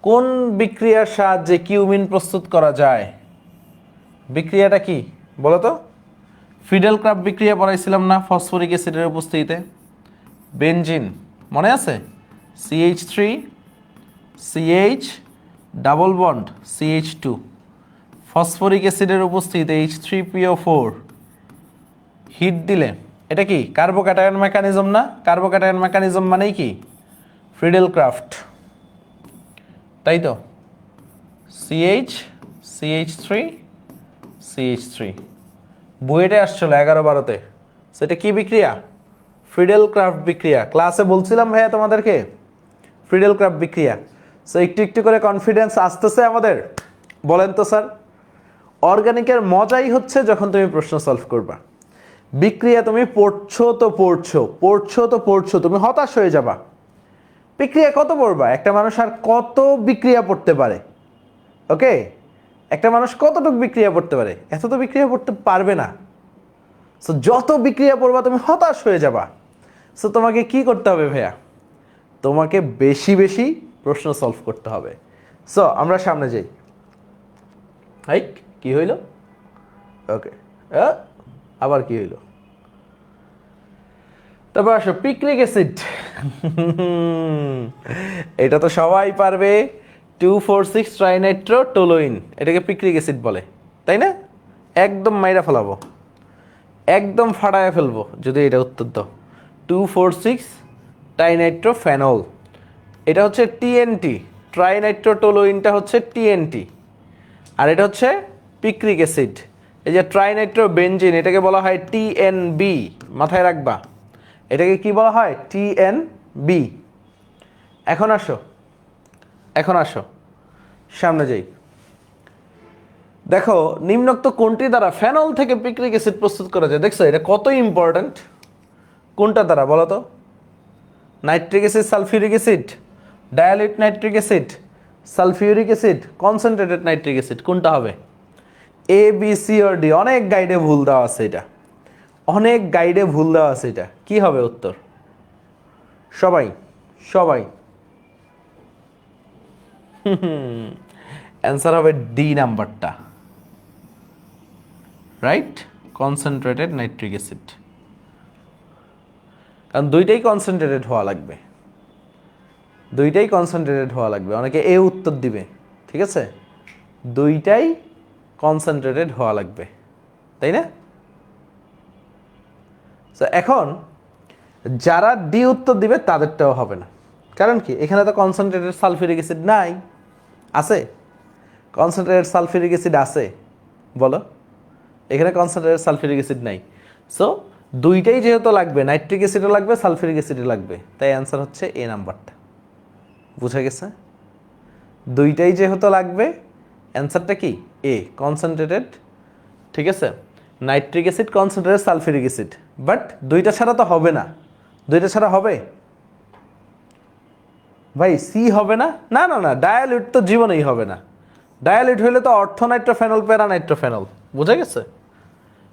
কোন বিক্রিয়ার সাহায্যে কিউমিন প্রস্তুত করা যায়? বিক্রিয়াটা কি বলো তো? ফিডেল ক্রাফট বিক্রিয়া পড়াইছিলাম না ফসফরিক অ্যাসিডের উপস্থিতিতে? বেনজিন মনে আছে? CH3 CH double bond CH2, phosphoric অ্যাসিডের উপস্থিতিতে H3PO4 হিট দিলে এটা কি কার্বোক্যাটায়ন মেকানিজম না? কার্বোক্যাটায়ন মেকানিজম মানেই কি? ফ্রিডেল ক্রাফট, তাই তো? CH CH3 CH3 বুয়েটে আসছিল 11-12-তে। সেটা কি বিক্রিয়া? ফ্রিডেল ক্রাফট বিক্রিয়া। ক্লাসে বলছিলাম ভাইয়া তোমাদেরকে ফ্রিডেল ক্রাফট বিক্রিয়া। সো একটু একটু করে কনফিডেন্স আসতেছে আমাদের। বলেন তো স্যার, অর্গানিকের মজাই হচ্ছে যখন তুমি প্রশ্ন সলভ করবা। বিক্রিয়া তুমি পড়ছো তো পড়ছো, পড়ছো তো পড়ছো, তুমি হতাশ হয়ে যাবা। বিক্রিয়া কত পড়বা? একটা মানুষ আর কত বিক্রিয়া পড়তে পারে? ওকে, একটা মানুষ কতটুকু বিক্রিয়া পড়তে পারে? এত তো বিক্রিয়া পড়তে পারবে না। সো যত বিক্রিয়া পড়বা তুমি হতাশ হয়ে যাবা। সো তোমাকে কি করতে হবে ভাইয়া? তোমাকে বেশি বেশি প্রশ্ন সলভ করতে হবে। সো আমরা সামনে যাই। হাইক কি হইল? ওকে, আবার কি হইল? তারপর আসো পিক্রিক অ্যাসিড। এটা তো সবাই পারবে। 2,4,6 ট্রাইনাইট্রো টোলুইন, এটাকে পিক্রিক অ্যাসিড বলে, তাই না? একদম মাইরা ফেলাবো, একদম ফাটায় ফেলবো যদি এটা উত্তর দাও। 2,4,6 ট্রাইনাইট্রো ফেনল, এটা হচ্ছে TNT। ট্রাইনাইট্রো টোলুইনটা হচ্ছে TNT, আর এটা হচ্ছে পিক্রিক অ্যাসিড। এই যে ট্রাইনাইট্রো বেনজিন, এটাকে বলা হয় TNB, মাথায় রাখবা। এটাকে কি বলা হয়? TNB। এখন আসো, এখন আসো সামনে যাই। দেখো নিম্নোক্ত কোনটি দ্বারা ফেনল থেকে পিক্রিক অ্যাসিড প্রস্তুত করা যায়? দেখছো এটা কত ইম্পর্ট্যান্ট। কোনটা দ্বারা বলো তো? Nitric acid, sulphuric acid, dilute nitric acid, sulphuric acid, concentrated nitric acid, কোনটা হবে? ABC or D? অনেক গাইডে ভুল দেওয়া আছে এটা, অনেক গাইডে ভুল দেওয়া আছে এটা। কি হবে উত্তর? সবাই সবাই অ্যান্সার হবে ডি নাম্বারটা, রাইট? Concentrated nitric acid. কারণ দুইটাই কনসেন্ট্রেটেড হওয়া লাগবে, দুইটাই কনসেন্ট্রেটেড হওয়া লাগবে। অনেকে এ উত্তর দিবে, ঠিক আছে? দুইটাই কনসেন্ট্রেটেড হওয়া লাগবে, তাই না? তো এখন যারা ডি উত্তর দিবে তাদেরটাও হবে না। কারণ কি? এখানে তো কনসেন্ট্রেটেড সালফিউরিক অ্যাসিড নাই। আছে? কনসেন্ট্রেটেড সালফিউরিক অ্যাসিড আছে? বলো, এখানে কনসেন্ট্রেটেড সালফিউরিক অ্যাসিড নাই। সো দুইটাই যেহেতু লাগবে, নাইট্রিক অ্যাসিডও লাগবে, সালফিউরিক অ্যাসিডও লাগবে, তাই অ্যান্সার হচ্ছে এ নাম্বারটা। বুঝা গেছে? দুইটাই যেহেতু লাগবে, অ্যান্সারটা কি এ, কনসেন্ট্রেটেড। ঠিক আছে, nitric acid, concentrated sulphuric acid. But দুইটা ছাড়া তো হবে না। দুইটা ছাড়া হবে ভাই? সি হবে না? না না না, ডায়ালিউট তো জীবনেই হবে না। ডায়ালিউট হইলে তো অর্থোনাইট্রোফেনল, প্যারানাইট্রোফেনল। বুঝা গেছে?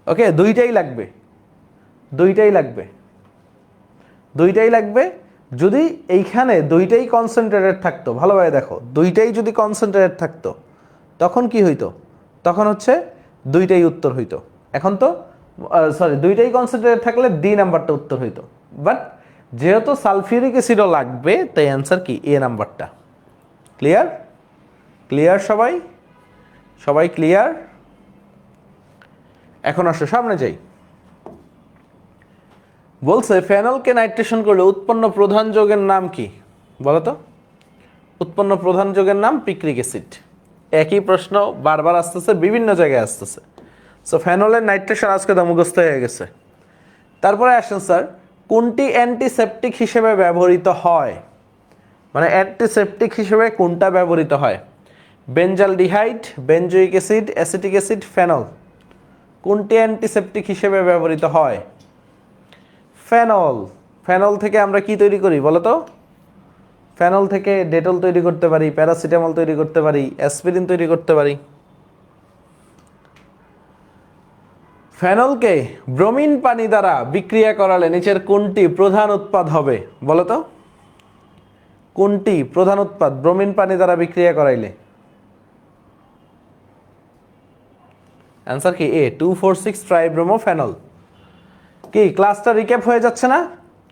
ওকে, দুইটাই লাগবে, দুইটাই লাগবে, দুইটাই লাগবে। যদি এইখানে দুইটাই কনসেন্ট্রেটেড থাকতো, ভালোভাবে দেখো, দুইটাই যদি কনসেন্ট্রেটেড থাকতো তখন কি হইতো? তখন হচ্ছে দুইটাই উত্তর হইতো। এখন তো সরি, দুইটাই কনসেন্ট্রেটেড থাকলে ডি নাম্বারটা উত্তর হইতো। বাট যেহেতু সালফিউরিক অ্যাসিডও লাগবে, তাই অ্যান্সার কি এ নাম্বারটা। ক্লিয়ার? ক্লিয়ার সবাই? সবাই ক্লিয়ার? এখন আসো সামনে যাই। বলছে ফেনলকে নাইট্রেশন করলে উৎপন্ন প্রধান যৌগের নাম কি? বলো তো। উৎপন্ন প্রধান যৌগের নাম পিক্রিক অ্যাসিড। একই প্রশ্ন বারবার আসতেছে, বিভিন্ন জায়গায় আসতেছে। সো ফেনলের নাইট্রেশন আজকে তো মুখস্থ হয়ে গেছে। তারপরে আসেন স্যার, কোনটি অ্যান্টিসেপটিক হিসেবে ব্যবহৃত হয়? মানে অ্যান্টিসেপটিক হিসেবে কোনটা ব্যবহৃত হয়? Benzaldehyde, benzoic acid, acetic acid, phenol. কোনটি অ্যান্টিসেপটিক হিসেবে ব্যবহৃত হয়? ফেনল। ফেনল থেকে আমরা কি তৈরি করি বলো তো? ফেনল থেকে ডেটল তৈরি করতে পারি, প্যারাসিটামল তৈরি করতে পারি, অ্যাসপিরিন তৈরি করতে পারি। ফেনলকে ব্রোমিন পানি দ্বারা বিক্রিয়া করালে নিচের কোনটি প্রধান উৎপাদ হবে বলো তো? কোনটি প্রধান উৎপাদ ব্রোমিন পানি দ্বারা বিক্রিয়া করাইলে? অ্যান্সার কি এ, 2,4,6 ট্রাইব্রোমোফেনল। কি ক্লাসটা রিক্যাপ হয়ে যাচ্ছে না?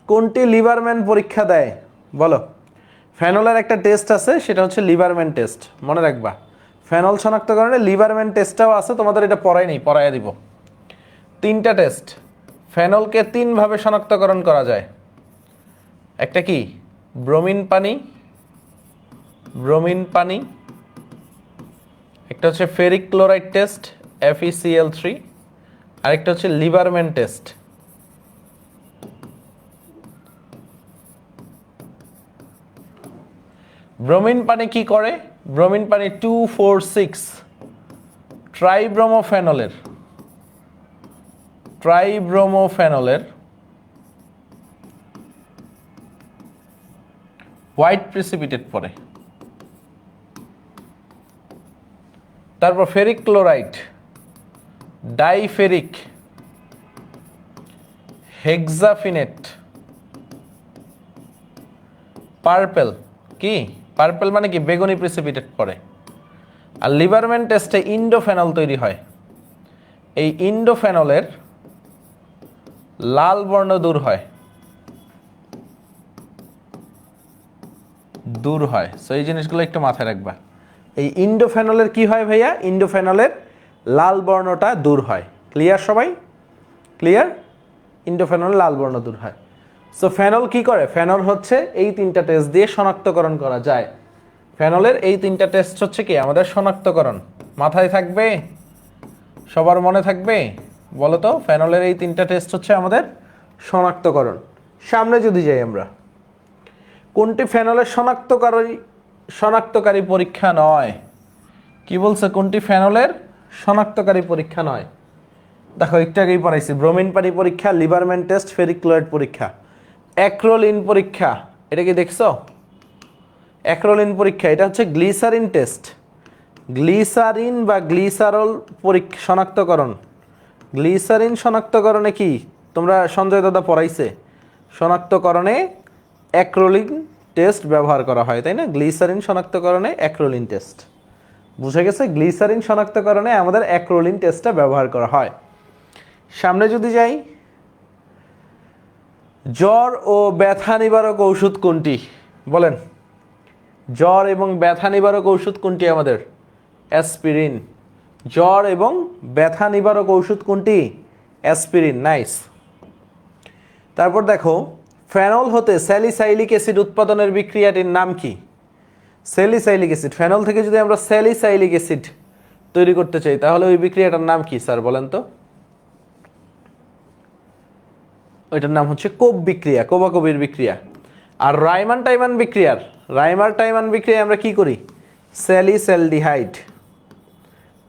কোনটি লিবারম্যান পরীক্ষা দেয় বলো? ফেনলের একটা টেস্ট আছে, সেটা হচ্ছে লিবারম্যান টেস্ট। মনে রাখবা, ফেনল শনাক্তকরণে লিবারম্যান টেস্টটাও আছে, তোমাদের এটা পড়াই নেই, পড়াইয়া দিব। তিনটা টেস্ট। ফেনলকে তিনভাবে শনাক্তকরণ করা যায়। একটা কি ব্রোমিন পানি, ব্রোমিন পানি। একটা হচ্ছে ফেরিক ক্লোরাইড টেস্ট, FeCl3। আরেকটা হচ্ছে লিবারম্যান টেস্ট। ব্রোমিন পানি কি করে? ব্রোমিন পানি 2,4,6 ট্রাইব্রোমোফেনলের, ট্রাইব্রোমোফেনলের হোয়াইট প্রিসিপিটেট পড়ে। তারপর ফেরিক ক্লোরাইড, ডাইফেরিক, হেক্সাফিনেট, পার্পেল। কি পার্পেল মানে কি? বেগুনি প্রিসিপিটেট পড়ে। আর লিবারম্যান টেস্টে ইন্ডোফেনল তৈরি হয়। এই ইন্ডোফেনলের লাল বর্ণ দূর হয়, দূর হয়। সো এই জিনিসগুলো একটু মাথায় রাখবা। এই ইন্ডোফেনলের কি হয় ভাইয়া? ইন্ডোফেনলের লাল বর্ণটা দূর হয়। ক্লিয়ার সবাই? ক্লিয়ার? ইন্ডোফেনলের লাল বর্ণ দূর হয়। সো ফেনল কি করে? ফেনল হচ্ছে এই তিনটা টেস্ট দিয়ে শনাক্তকরণ করা যায়। ফেনলের এই তিনটা টেস্ট হচ্ছে কি আমাদের শনাক্তকরণ। মাথায় থাকবে? সবার মনে থাকবে? বলো তো, ফেনলের এই তিনটা টেস্ট হচ্ছে আমাদের শনাক্তকরণ। সামনে যদি যাই আমরা, কোনটি ফেনলের শনাক্তকারী পরীক্ষা নয়? কি বলছে? কোনটি ফেনলের শনাক্তকারী পরীক্ষা নয়? দেখো একটু আগেই পড়াইছি, ব্রোমিন পানি পরীক্ষা, লিবারম্যান টেস্ট, ফেরিক ক্লোরাইড পরীক্ষা। অ্যাক্রোলিন পরীক্ষা, এটা কি দেখছো? অ্যাক্রোলিন পরীক্ষা, এটা হচ্ছে গ্লিসারিন টেস্ট। গ্লিসারিন বা গ্লিসারল পরীক্ষা শনাক্তকরণ। গ্লিসারিন শনাক্তকরণে কি তোমরা সঞ্জয় দাদা পড়াইছে? শনাক্তকরণে অ্যাক্রোলিন টেস্ট ব্যবহার করা হয়, তাই না? গ্লিসারিন শনাক্তকরণে অ্যাক্রোলিন টেস্ট। বুঝে গেছে? গ্লিসারিন শনাক্তকরণে আমাদের অ্যাক্রোলিন টেস্টটা ব্যবহার করা হয়। সামনে যদি যাই, জ্বর ও ব্যথা নিবারক ঔষধ কোনটি বলেন? জ্বর এবং ব্যথা নিবারক ঔষধ কোনটি আমাদের? অ্যাসপিরিন। জ্বর এবং ব্যথা নিবারক ঔষধ কোনটি? অ্যাসপিরিন। নাইস। তারপর দেখো, ফেনল হতে স্যালিসাইলিক অ্যাসিড উৎপাদনের বিক্রিয়াটির নাম কি? স্যালিসাইলিক অ্যাসিড, ফেনল থেকে যদি আমরা স্যালিসাইলিক অ্যাসিড তৈরি করতে চাই, তাহলে ওই বিক্রিয়াটার নাম কি স্যার বলেন তো? ওইটার নাম হচ্ছে কোব বিক্রিয়া, কোবাকবির বিক্রিয়া। আর রাইমান টাইমান বিক্রিয়ার, রাইমার টাইমান বিক্রিয়া আমরা কি করি? স্যালিসালডিহাইড,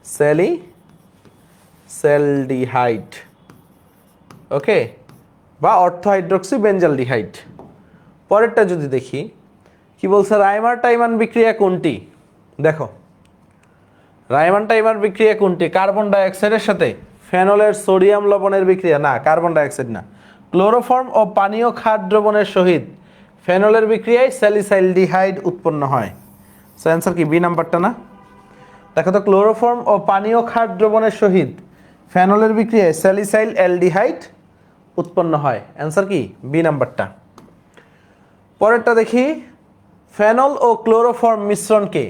স্যালিসালডিহাইড, ওকে, বা অর্থোহাইড্রক্সি বেঞ্জালডিহাইড। পরেরটা যদি দেখি কি বলছে, রাইমার টাইমান বিক্রিয়া কোনটি? দেখো রাইমান টাইমার বিক্রিয়া কোনটি? কার্বন ডাইঅক্সাইডের সাথে ফেনলের সোডিয়াম লবণের বিক্রিয়া না, কার্বন ডাইঅক্সাইড না। ক্লোরোফর্ম ও পানীয় ক্ষার দ্রবণের সহিত ফেনলের বিক্রিয়ায় স্যালিসালডিহাইড উৎপন্ন হয়। সো অ্যান্সার কি বি নাম্বারটা না? দেখো তো, ক্লোরোফর্ম ও পানীয় ক্ষার দ্রবণের সহিত ফেনলের বিক্রিয়ায় স্যালিসাইল অ্যালডিহাইড উৎপন্ন হয়। অ্যান্সার কি বি নাম্বারটা। পরেরটা দেখি, ফেনল ও ক্লোরোফর্ম মিশ্রণকে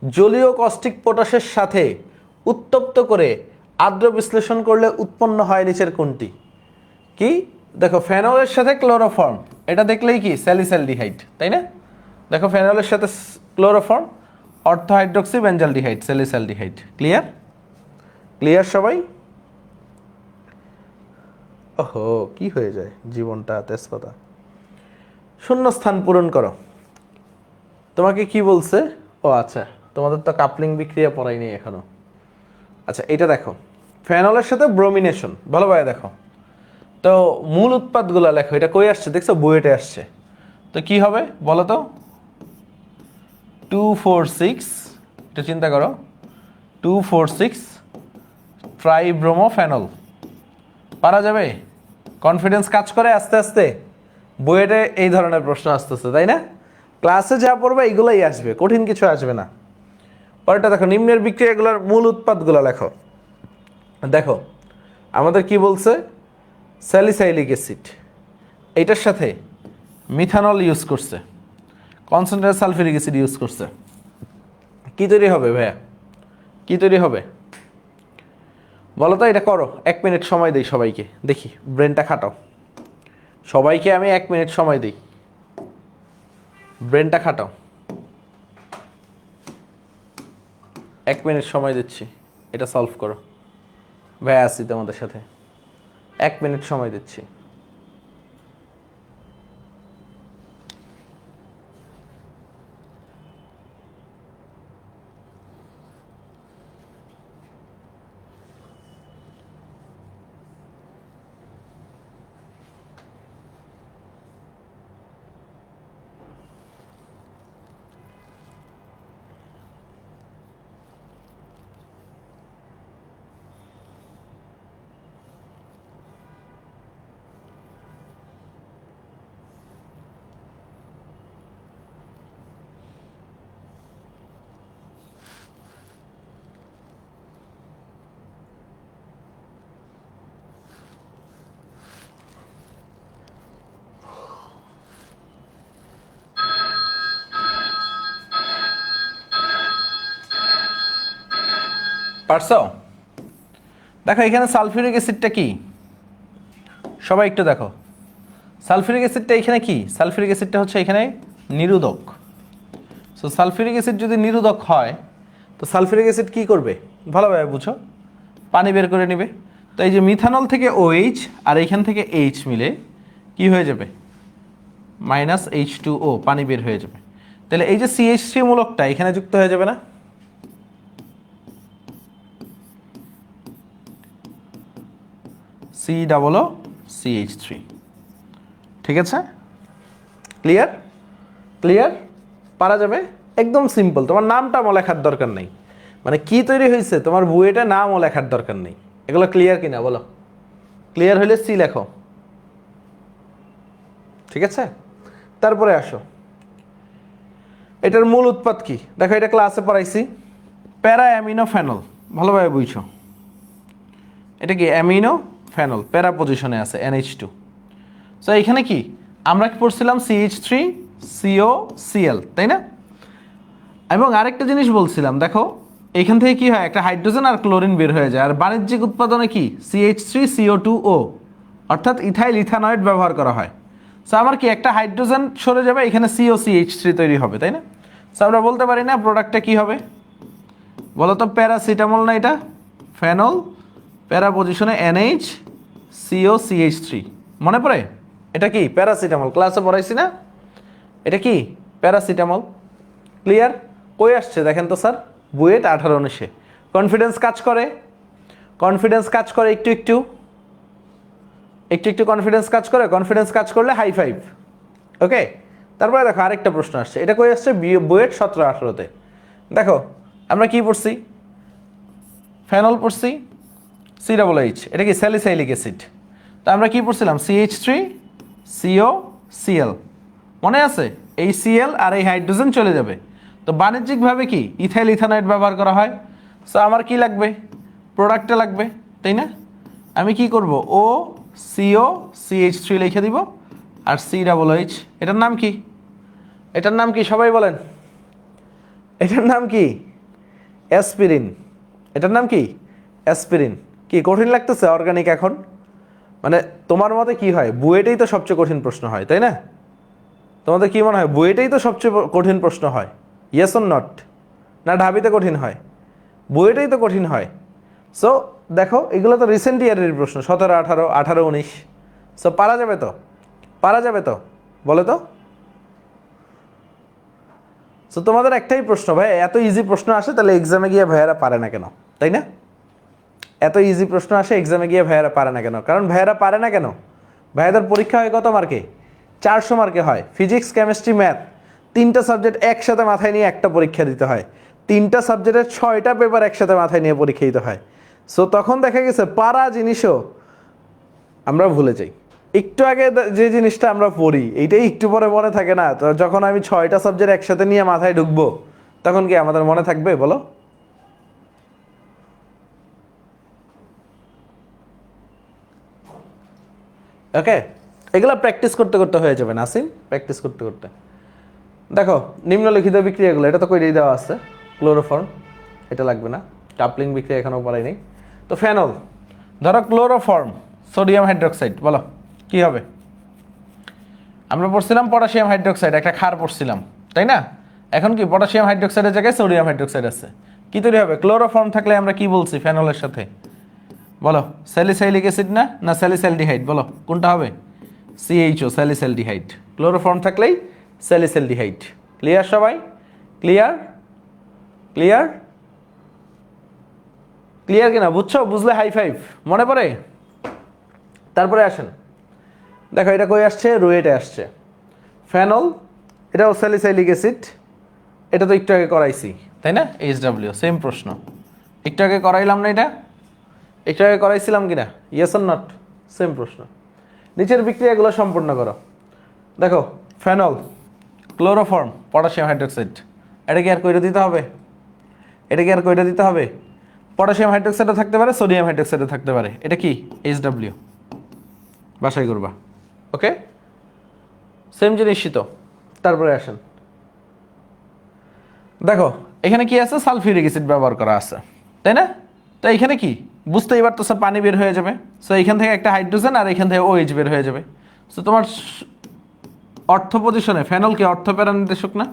জলীয় কস্টিক পটাশের সাথে উত্তপ্ত করে আর্দ্র বিশ্লেষণ করলে উৎপন্ন হয় নিচের কোনটি? কি দেখো, ফেনলের সাথে ক্লোরোফর্ম, এটা দেখলেই কি স্যালিসালডিহাইড, তাই না? দেখো ফেনলের সাথে ক্লোরোফর্ম, অর্থোহাইড্রক্সি বেঞ্জালডিহাইড, স্যালিসালডিহাইড। ক্লিয়ার? ক্লিয়ার সবাই? ওহো, কি হয়ে যায় জীবনটা তেজপাতা। শূন্যস্থান পূরণ করো। তোমাকে কি বলছে? ও আচ্ছা, তোমাদের তো কাপলিং বিক্রিয়া পড়াইনি এখনো। আচ্ছা, এটা দেখো, ফেনলের সাথে ব্রোমিনেশন, ভালোভাবে দেখো তো। মূল উৎপাদগুলো লেখো। এটা কই আসছে দেখছো? বুয়েটে আসছে। তো কি হবে বলো তো? 246, এটা চিন্তা করো, 246 ট্রাইব্রোমোফেনল। পারা যাবে? কনফিডেন্স কাজ করে আস্তে আস্তে। বুয়েটে এই ধরনের প্রশ্ন আসতেছে, তাই না? ক্লাসে যা পড়বে এইগুলোই আসবে, কঠিন কিছু আসবে না। পরেরটা দেখো, নিম্নের বিক্রিয়াগুলোর মূল উৎপাদগুলো লেখো। দেখো আমাদের কি বলছে, স্যালিসাইলিক অ্যাসিড, এইটার সাথে মিথানল ইউজ করছে, কনসেন্ট্রেটেড সালফিউরিক অ্যাসিড ইউজ করছে। কি তৈরি হবে ভাইয়া? কি তৈরি হবে বলো তো? এটা করো, 1 মিনিট সময় দিই সবাইকে, দেখি ব্রেনটা খাটাও। সবাইকে আমি 1 মিনিট সময় দিই, ব্রেনটা খাটাও। 1 মিনিট সময় দিচ্ছি, এটা সলভ করো। ভাইয়া আসছি তোমাদের সাথে, 1 মিনিট সময় দিচ্ছি। পারছো? দেখো এখানে সালফিউরিক অ্যাসিডটা কি, সবাই একটু দেখো। সালফিউরিক অ্যাসিডটা এখানে কি? সালফিউরিক অ্যাসিডটা হচ্ছে এখানে নিরোধক। সো সালফিউরিক অ্যাসিড যদি নিরোধক হয়, তো সালফিউরিক অ্যাসিড কি করবে ভালোভাবে বুঝো, পানি বের করে নেবে। তো এই যে মিথানল থেকে OH আর এইখান থেকে H মিলে কি হয়ে যাবে? -H2O, পানি বের হয়ে যাবে। তাহলে এই যে CH3 মূলকটা এখানে যুক্ত হয়ে যাবে না? COOCH3, ঠিক আছে? ক্লিয়ার? ক্লিয়ার? পারা যাবে? একদম সিম্পল। তোমার নামটাও লেখার দরকার নেই, মানে কি তৈরি হয়েছে তোমার বুয়েটে নামও লেখার দরকার নেই। এগুলো ক্লিয়ার কিনা বলো? ক্লিয়ার হলে সি লেখো, ঠিক আছে? তারপরে আসো, এটার মূল উৎপাদ কি দেখো, এটা ক্লাসে পড়াইছি। প্যারা অ্যামিনো ফেনল, ভালোভাবে বুঝছো। এটা কি অ্যামিনো ফেনল, প্যারা পজিশনে আছে NH2। সো এখানে কি আমরা কি পড়ছিলাম? CH3COCl, তাই না? এবং আরেকটা জিনিস বলছিলাম, দেখো এখান থেকে কি হয়, একটা হাইড্রোজেন আর ক্লোরিন বের হয়ে যায়। আর বাণিজ্যিক উৎপাদনে কি CH3CO2O, অর্থাৎ ইথাইল ইথানয়েড ব্যবহার করা হয়। সো আমার কি একটা হাইড্রোজেন সরে যাবে, এখানে COCH3 তৈরি হবে, তাই না? সো আমরা বলতে পারি না প্রোডাক্টটা কি হবে বলো তো? প্যারাসিটামল না এটা? ফেনল, প্যারা পজিশনে NH COCH3, মনে পড়ে? এটা কি প্যারাসিটামল, ক্লাসে পড়াইছি না? এটা কি প্যারাসিটামল। ক্লিয়ার? কই আসছে দেখেন তো স্যার, বুয়েট 18-19-এ। কনফিডেন্স কাজ করে, কনফিডেন্স কাজ করে একটু একটু একটু একটু কনফিডেন্স কাজ করে, কনফিডেন্স কাজ করলে হাই ফাইভ। ওকে, তারপরে দেখো আরেকটা প্রশ্ন আসছে, এটা কই আসছে বুয়েট 17-18-তে। দেখো আমরা কি পড়ছি, ফেনল পড়ছি, COOH, এটা কি স্যালিসাইলিক অ্যাসিড। তো আমরা কি পড়ছিলাম, CH3COCl, মনে আছে? এই Cl আর এই হাইড্রোজেন চলে যাবে। তো বাণিজ্যিকভাবে কি ইথাইল ইথানয়েড ব্যবহার করা হয়। সো আমার কি লাগবে, প্রোডাক্টে লাগবে, তাই না? আমি কি করব, OCOCH3 লিখে দিব, আর COOH, এটার নাম কি, এটার নাম কি সবাই বলেন, এটার নাম কি? অ্যাসপিরিন। এটার নাম কি? অ্যাসপিরিন। কি কঠিন লাগতেছে অর্গানিক এখন? মানে তোমার মতে কি হয়, বুয়েটেই তো সবচেয়ে কঠিন প্রশ্ন হয়, তাই না? তোমাদের কি মনে হয় বুয়েটেই তো সবচেয়ে কঠিন প্রশ্ন হয়? Yes or not? না ঢাবিতে কঠিন হয়? বুয়েটেই তো কঠিন হয়। সো দেখো এগুলো তো রিসেন্ট ইয়ারের প্রশ্ন, 17, 18, 18, 19। সো পারা যাবে তো, পারা যাবে তো, বলে তো। সো তোমাদের একটাই প্রশ্ন, ভাই এত ইজি প্রশ্ন আসে তাহলে এক্সামে গিয়ে ভাইয়ারা পারে না কেন, তাই না? এত ইজি প্রশ্ন আসে এক্সামে গিয়ে ভাইয়ারা পারে না কেন? কারণ ভাইয়ারা পারে না কেন, ভাইয়াদের পরীক্ষা হয় কত মার্কে? 400 মার্কে হয়। ফিজিক্স, কেমিস্ট্রি, ম্যাথ, 3টা সাবজেক্ট একসাথে মাথায় নিয়ে একটা পরীক্ষা দিতে হয়। 3টা সাবজেক্টের 6টা পেপার একসাথে মাথায় নিয়ে পরীক্ষা দিতে হয়। সো তখন দেখা গেছে পারা জিনিসও আমরা ভুলে যাই। একটু আগে যে জিনিসটা আমরা পড়ি এইটাই একটু পরে মনে থাকে না। তো যখন আমি 6টা সাবজেক্ট একসাথে নিয়ে মাথায় ঢুকবো তখন কি আমাদের মনে থাকবে বলো? ওকে, এগুলো প্র্যাকটিস করতে করতে হয়ে যাবে নাসিম, প্র্যাকটিস করতে করতে। দেখো নিম্নলিখিত বিক্রিয়াগুলো, এটা তো কইরেই দেওয়া আছে, ক্লোরোফর্ম, এটা লাগবে না। কাপলিং বিক্রিয়া এখনও পড়াই নেই। তো ফেনল, ধরো ক্লোরোফর্ম সোডিয়াম হাইড্রোক্সাইড, বলো কি হবে? আমরা পড়ছিলাম পটাশিয়াম হাইড্রোক্সাইড, একটা ক্ষার পড়ছিলাম, তাই না? এখন কি পটাশিয়াম হাইড্রোক্সাইডের জায়গায় সোডিয়াম হাইড্রোক্সাইড আছে, কি তৈরি হবে? ক্লোরোফর্ম থাকলে আমরা কি বলছি ফেনলের সাথে, বলো স্যালিসাইলিক অ্যাসিড না, না স্যালিসাইলডিহাইড, বলো কোনটা হবে? CHO, স্যালিসাইলডিহাইড। ক্লোরোফর্ম থাকলেই স্যালিসাইলডিহাইড। ক্লিয়ার সবাই? ক্লিয়ার? ক্লিয়ার? ক্লিয়ার কিনা বুঝছো? বুঝলে হাই ফাইভ, মনে পড়ে? তারপরে আসেন, দেখো এটা কই আসছে, রুয়েটে আসছে। ফেনল, এটাও স্যালিসাইলিক অ্যাসিড, এটা তো একটু আগে করাইছি, তাই না? HW, সেম প্রশ্ন, একটু আগে করাইলাম না এটা? একটু আগে করাইছিলাম কিনা? Yes or not? সেম প্রশ্ন। নিচের বিক্রিয়াগুলো সম্পূর্ণ করো। দেখো ফেনল, ক্লোরোফর্ম, পটাশিয়াম হাইড্রোক্সাইড, এটা কি আর কইরে দিতে হবে? এটা কি আর কইরে দিতে হবে? পটাশিয়াম হাইড্রোক্সাইডও থাকতে পারে, সোডিয়াম হাইড্রোক্সাইডও থাকতে পারে, এটা কি? HW, বাসায় করবা। ওকে, সেম জিনিসই তো। তারপরে আসেন, দেখো এখানে কি আছে, সালফিউরিক অ্যাসিড ব্যবহার করা আছে, তাই না? তো এখানে কি বুঝতেই পারতেছো, পানি বের হয়ে যাবে। সো এখান থেকে একটা হাইড্রোজেন আর এখান থেকে OH বের হয়ে যাবে। সো তোমার অর্থ পজিশনে, ফেনল কি অর্থ প্যারা নির্দেশক না?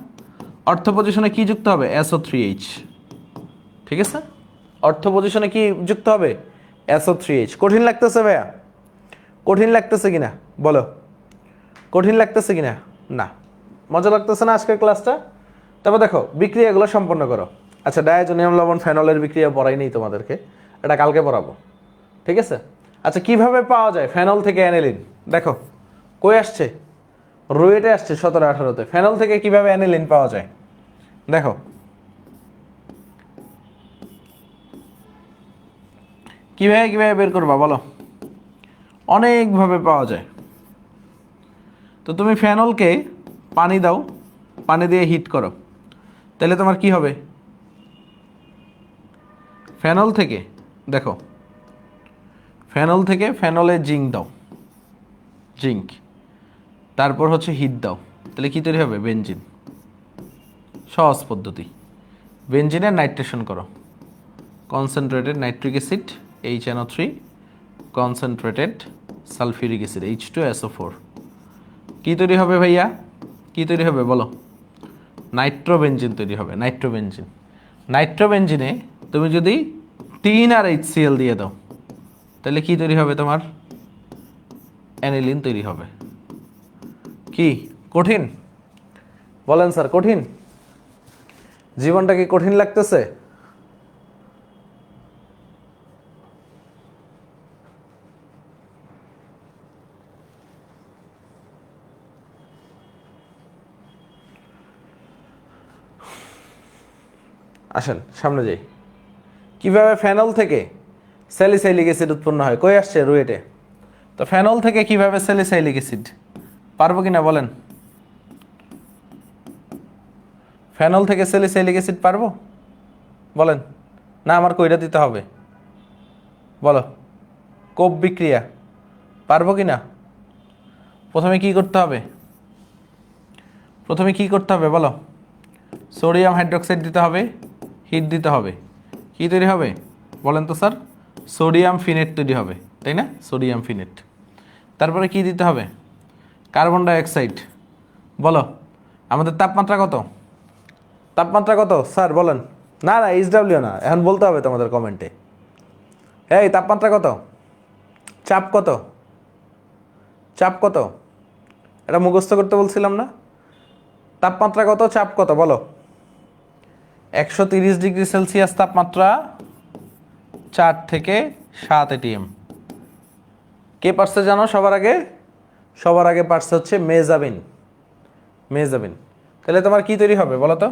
অর্থ পজিশনে কি যুক্ত হবে? SO3H, ঠিক আছে? অর্থ পজিশনে কি যুক্ত হবে? SO3H। কঠিন লাগতেছে ভাইয়া? কঠিন লাগতেছে কিনা বলো? কঠিন লাগতেছে কিনা? না, মজা লাগতেছে না আজকের ক্লাসটা? তবে দেখো বিক্রিয়াগুলো সম্পন্ন করো। আচ্ছা, ডায়াজোনিয়াম লবণ ফেনলের বিক্রিয়া পড়াই নেই তোমাদেরকে, এটা কালকে পড়াবো, ঠিক আছে? আচ্ছা, কিভাবে পাওয়া যায় ফেনল থেকে অ্যানিলিন? দেখো কই আসছে, রুয়েটে আসছে 17-18-তে। ফেনল থেকে কিভাবে অ্যানিলিন পাওয়া যায় দেখো। কিভাবে কিভাবে বের করবা বলো? অনেকভাবে পাওয়া যায়। তো তুমি ফেনলকে পানি দাও, পানি দিয়ে হিট করো, তাহলে তোমার কি হবে? ফেনল থেকে দেখো, ফেনল থেকে ফেনলে জিঙ্ক দাও, জিঙ্ক, তারপর হচ্ছে হিট দাও, তাহলে কি তৈরি হবে? বেনজিন। সহজ পদ্ধতি। বেনজিনের নাইট্রেশন করো, concentrated nitric acid HNO3, concentrated sulphuric acid H2SO4, কি তৈরি হবে ভাইয়া? কি তৈরি হবে বলো? নাইট্রোবেনজিন তৈরি হবে, নাইট্রোবেনজিন। নাইট্রোবেনজিনে তুমি যদি 3 আর HCl দিয়ে দাও তাহলে কি তৈরি হবে? তোমার অ্যানিলিন তৈরি হবে। কি কঠিন বলেন স্যার? কঠিন? জীবনটা কি কঠিন লাগতেছে? আসেন সামনে যাই। কিভাবে ফেনল থেকে স্যালিসাইলিক অ্যাসিড উৎপন্ন হয়? কই আসছে রুয়েটে? তো ফেনল থেকে কিভাবে স্যালিসাইলিক অ্যাসিড, পারবো কিনা বলেন? ফেনল থেকে স্যালিসাইলিক অ্যাসিড পারবো? বলেন। না আমার কইরা দিতে হবে? বলো। কোপ বিক্রিয়া পারবো কিনা? প্রথমে কি করতে হবে? প্রথমে কি করতে হবে বলো? সোডিয়াম হাইড্রোক্সাইড দিতে হবে, হিট দিতে হবে। কি তৈরি হবে বলেন তো স্যার? সোডিয়াম ফিনেট তৈরি হবে, তাই না? সোডিয়াম ফিনেট। তারপরে কি দিতে হবে? Carbon dioxide. বলো আমাদের তাপমাত্রা কত? তাপমাত্রা কত স্যার বলেন? না না এইচডাব্লিউ না, এখন বলতে হবে তোমাদের কমেন্টে। এই তাপমাত্রা কত? চাপ কত? চাপ কত? এটা মুখস্থ করতে বলছিলাম না? তাপমাত্রা কত, চাপ কত বলো? 130 ডিগ্রি সেলসিয়াস তাপমাত্রা, 4 থেকে 7 এটিএম। কে পারছে জানো সবার আগে? সবার আগে পারছে হচ্ছে মেজাবিন। মেজাবিন। তাহলে তোমার কি তৈরি হবে বলো তো?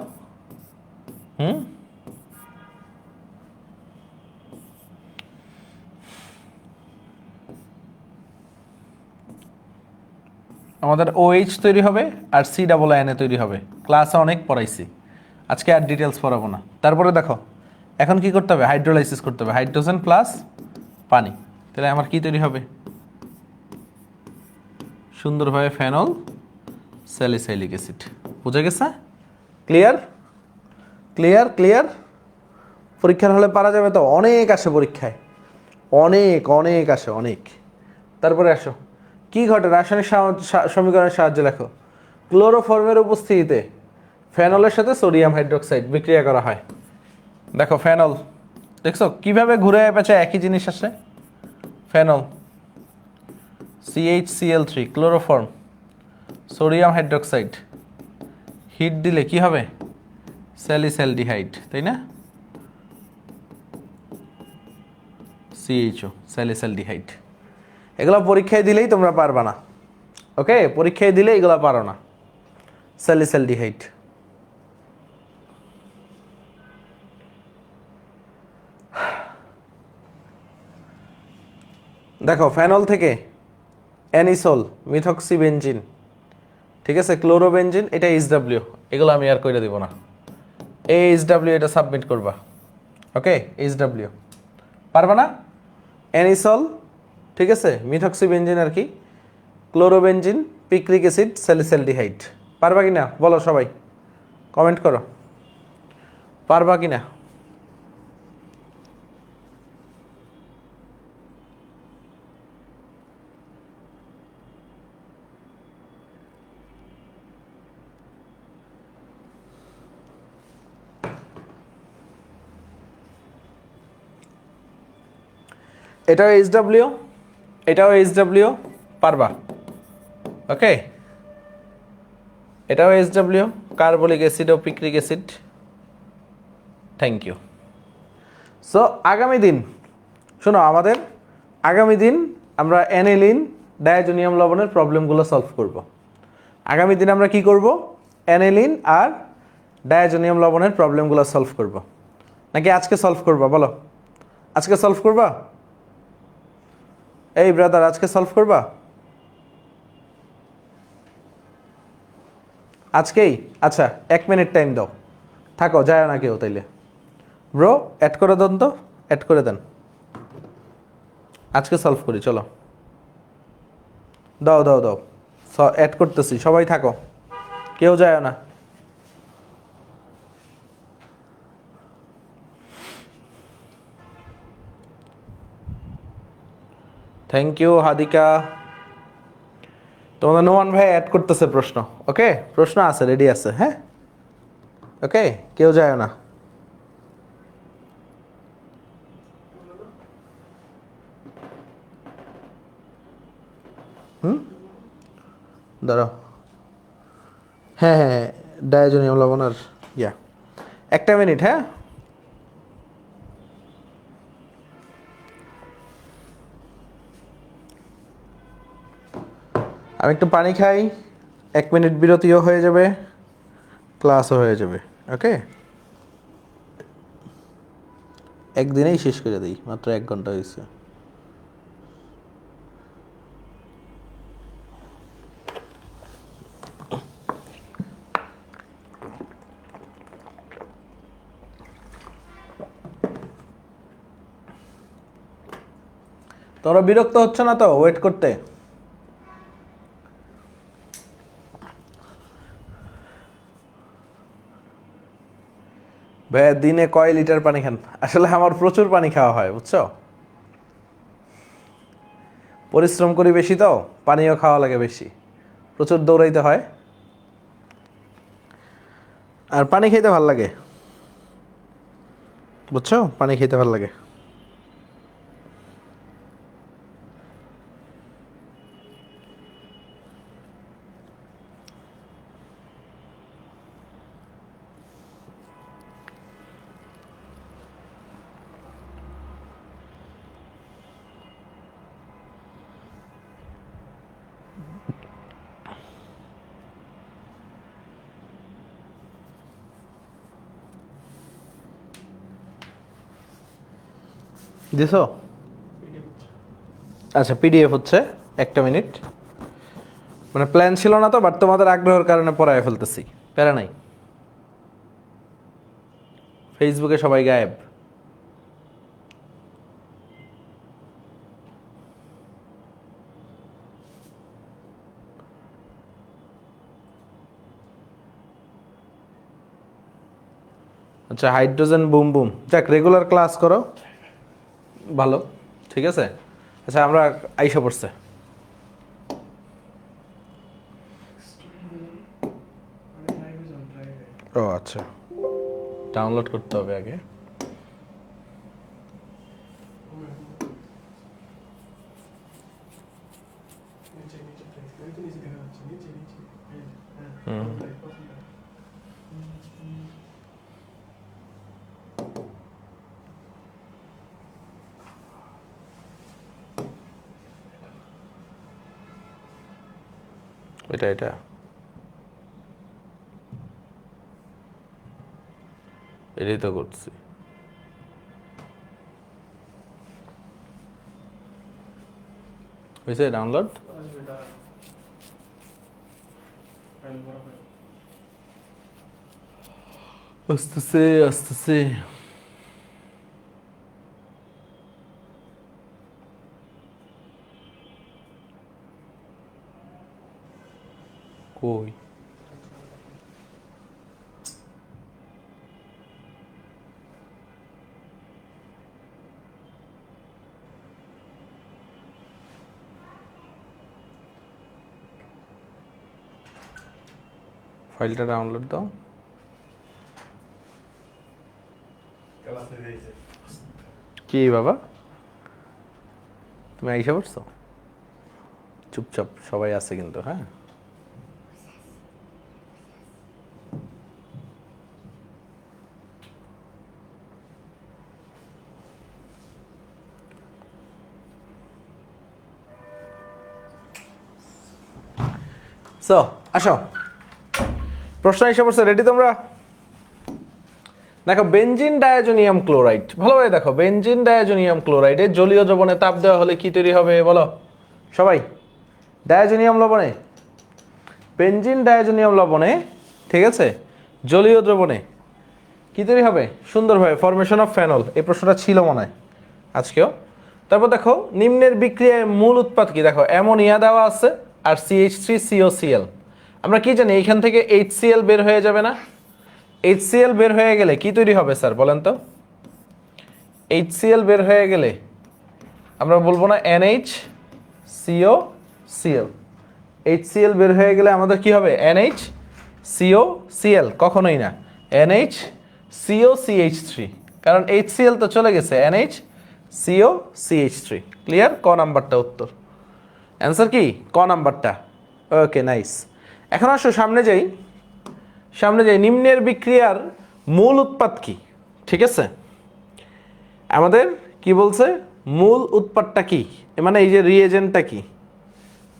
আমাদের OH তৈরি হবে আর COO তৈরি হবে। ক্লাসে অনেক পড়াইছি, আজকে আর ডিটেলস পড়াবো না। তারপরে দেখো এখন কি করতে হবে? হাইড্রোলাইসিস করতে হবে, হাইড্রোজেন প্লাস পানি। তাহলে আমার কি তৈরি হবে? সুন্দরভাবে ফেনল স্যালিসাইলিক অ্যাসিড। বুঝে গেছে? ক্লিয়ার? Clear clear. পরীক্ষার হলে পারা যাবে তো? অনেক আসে পরীক্ষায়, অনেক অনেক আসে অনেক। তারপরে আসো, কি ঘটে রাসায়নিক সমীকরণের সাহায্যে লেখো। ক্লোরোফর্মের উপস্থিতিতে ফেনলের সাথে সোডিয়াম হাইড্রোক্সাইড বিক্রিয়া করা হয়। দেখো ফেনল, দেখছো কিভাবে ঘুরে পেঁচে একই জিনিস আসে? Phenol CHCl3, chloroform, sodium hydroxide, heat দিলে কি হবে? স্যালিসালডিহাইড, তাই না? CHO, স্যালিসালডিহাইড। এগুলো পরীক্ষায় দিলেই তোমরা পারবা না, ওকে? পরীক্ষায় দিলে এগুলো পারো না। স্যালিসালডিহাইড। দেখো ফেনল থেকে অ্যানিসোল, মিথক্সিবেনজিন, ঠিক আছে, ক্লোরোবেনজিন, এটা HW। এগুলো আমি আর কইরা দিব না। HW এটা সাবমিট করবা, ওকে? HW পারবা না? অ্যানিসল, ঠিক আছে, মিথক্সিবেনজিন আর কি, ক্লোরোবেনজিন, পিক্রিক অ্যাসিড, স্যালিসালডিহাইড। পারবা কি না বলো সবাই, কমেন্ট করো। পারবা কি না? এটাও HW, এটাও HW, পারবা, ওকে? এটাও HW, কার্বলিক অ্যাসিড ও picric acid. Thank you. So আগামী দিন শোনো, আমাদের আগামী দিন আমরা অ্যানিলিন ডায়াজোনিয়াম লবণের প্রবলেমগুলো সলভ করব। আগামী দিন আমরা কি করব? অ্যানিলিন আর ডায়াজোনিয়াম লবণের প্রবলেমগুলো সলভ করব। নাকি আজকে সলভ করবা বলো? আজকে সলভ করবা? এই ব্রাদার আজকে সলভ করবা? আজকেই? আচ্ছা 1 মিনিট টাইম দাও, থাকো যায় না কেউ। তাইলে ব্রো অ্যাড করে দেন তো, অ্যাড করে দেন। আজকে সলভ করি চলো। দাও দাও দাও, অ্যাড করতেছি, সবাই থাকো, কেউ যায় না। Thank you Hadika. তোমাদের নোমান ভাই অ্যাড করতেছে প্রশ্ন, ওকে? প্রশ্ন আছে, রেডি আছে, হ্যাঁ, ওকে? কেউ যায় না। দাঁড়াও। হ্যাঁ হ্যাঁ, ডায়াজোনিয়াম লবণ আর ইয়া একটা মিনিট, হ্যাঁ। আমি একটু পানি খাই, 1 মিনিট বিরতিও হয়ে যাবে, ক্লাসও হয়ে যাবে। ওকে, একদিনেই শেষ করে দিই, মাত্র 1 ঘন্টা হয়েছে। তোমরা বিরক্ত হচ্ছে না তো ওয়েট করতে? ভাইয়া দিনে কয় লিটার পানি খান? আসলে আমার প্রচুর পানি খাওয়া হয়, বুঝছো। পরিশ্রম করি বেশি তো পানিও খাওয়া লাগে বেশি, প্রচুর দৌড়াইতে হয়, আর পানি খেতে ভাল লাগে, বুঝছো, পানি খেতে ভাল লাগে। দিছো? আচ্ছা, পিডিএফ হচ্ছে, 1 মিনিট। মানে প্ল্যান ছিল না তো, বাট তোমাদের আগ্রহের কারণে পড়ায় ফেলতেছি, প্যারা নাই। ফেসবুকে সবাই গায়েব। আচ্ছা, হাইড্রোজেন বুম বুম, যাক রেগুলার ক্লাস করো, ভালো, ঠিক আছে। আচ্ছা, আমরা আইসা পড়ছে। ও আচ্ছা, ডাউনলোড করতে হবে আগে। এটা এটা এটাই তো করছি। হয়েছে ডাউনলোড? আসতেছে আসতেছে। কই ফাইলটা ডাউনলোড দাও। কি বাবা, তুমি আইসা পড়ছো? চুপচাপ সবাই আছে কিন্তু, হ্যাঁ। সো আসো, প্রশ্ন এসে পড়ছে, রেডি তোমরা? দেখো, বেনজিন ডায়াজোনিয়াম ক্লোরাইড, ভালোভাবে দেখো, বেনজিন ডায়াজোনিয়াম ক্লোরাইডে জলীয় দ্রবণে তাপ দেওয়া হলে কি তৈরি হবে বলো সবাই? ডায়াজোনিয়াম লবণে, বেনজিন ডায়াজোনিয়াম লবণে, ঠিক আছে, জলীয় দ্রবণে কি তৈরি হবে? সুন্দরভাবে ফরমেশন অফ ফেনল। এই প্রশ্নটা ছিল মনে হয় আজকেও। তারপর দেখো, নিম্নের বিক্রিয়ায় মূল উৎপাদ কি? দেখো, অ্যামোনিয়া দেওয়া আছে আর CH3COCl। আমরা কি জানি এইখান থেকে HCl বের হয়ে যাবে না? HCl বের হয়ে গেলে কি তৈরি হবে স্যার বলেন তো? HCl বের হয়ে গেলে আমরা বলবো না NHCOCl? HCl বের হয়ে গেলে আমাদের কি হবে? NHCOCl, কখনোই না NHCOCH3, কারণ HCl তো চলে গেছে, NHCOCH3। ক্লিয়ার? ক নাম্বারটা উত্তর, অ্যান্সার কি ক নাম্বারটা। ওকে, নাইস। এখন আসো সামনে যাই, সামনে যাই। নিম্নের বিক্রিয়ার মূল উৎপাদ কি, ঠিক আছে? আমাদের কি বলছে, মূল উৎপাদটা কি, মানে এই যে রিএজেন্টটা কি,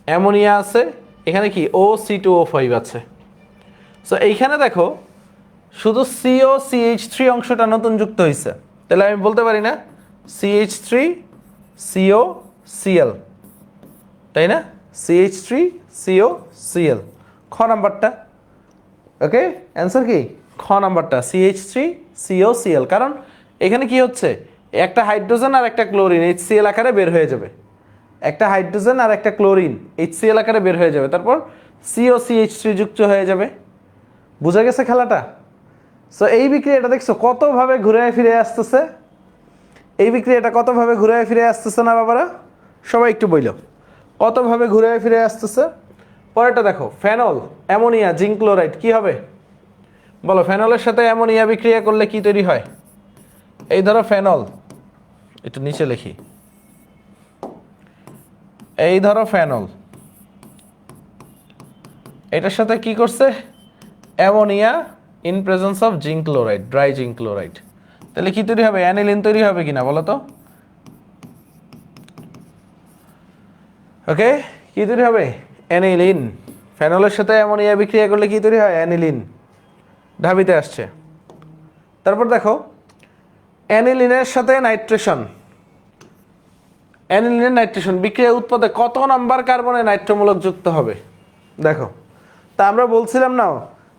অ্যামোনিয়া আছে, এখানে কি O C2O5 আছে। সো এইখানে দেখো শুধু COCH3 অংশটা নতুন যুক্ত হয়েছে, তাহলে আমি বলতে পারি না CH3COCl, তাই না? CH3COCl, খ নাম্বারটা। ওকে, অ্যান্সার কি খ নাম্বারটা, CH3COCl। কারণ এখানে কি হচ্ছে, একটা হাইড্রোজেন আর একটা ক্লোরিন HCl আকারে বের হয়ে যাবে, একটা হাইড্রোজেন আর একটা ক্লোরিন HCl আকারে বের হয়ে যাবে, তারপর COCH3 যুক্ত হয়ে যাবে। বুঝা গেছে খেলাটা? সো এই বিক্রিয়াটা দেখছো কতভাবে ঘুরে ফিরে আসতেছে, এই বিক্রিয়াটা কতভাবে ঘুরে ফিরে আসতেছে না বাবারা? সবাই একটু বইল কতভাবে ঘুরে ফিরে আসতেছে। পরেরটা দেখো, ফেনল অ্যামোনিয়া জিঙ্ক ক্লোরাইড কি হবে বলো? ফেনলের সাথে অ্যামোনিয়া বিক্রিয়া করলে কি তৈরি হয়? এই ধরো ফেনল, একটু নিচে লিখি, এই ধরো ফেনল, এটার সাথে কি করছে, ammonia in presence of zinc chloride, dry zinc chloride, তাহলে কি তৈরি হবে? অ্যানিলিন তৈরি হবে কিনা বলো তো? ওকে, কি তৈরি হবে? অ্যানিলিন। ফেনলের সাথে অ্যামোনিয়া বিক্রিয়া করলে কি তৈরি হয়? অ্যানিলিন। ঢাবিতে আসছে। তারপর দেখো অ্যানিলিনের সাথে নাইট্রেশন, অ্যানিলিনের নাইট্রেশন বিক্রিয়া উৎপাদে কত নাম্বার কার্বনে নাইট্রোমূলক যুক্ত হবে? দেখো, তা আমরা বলছিলাম না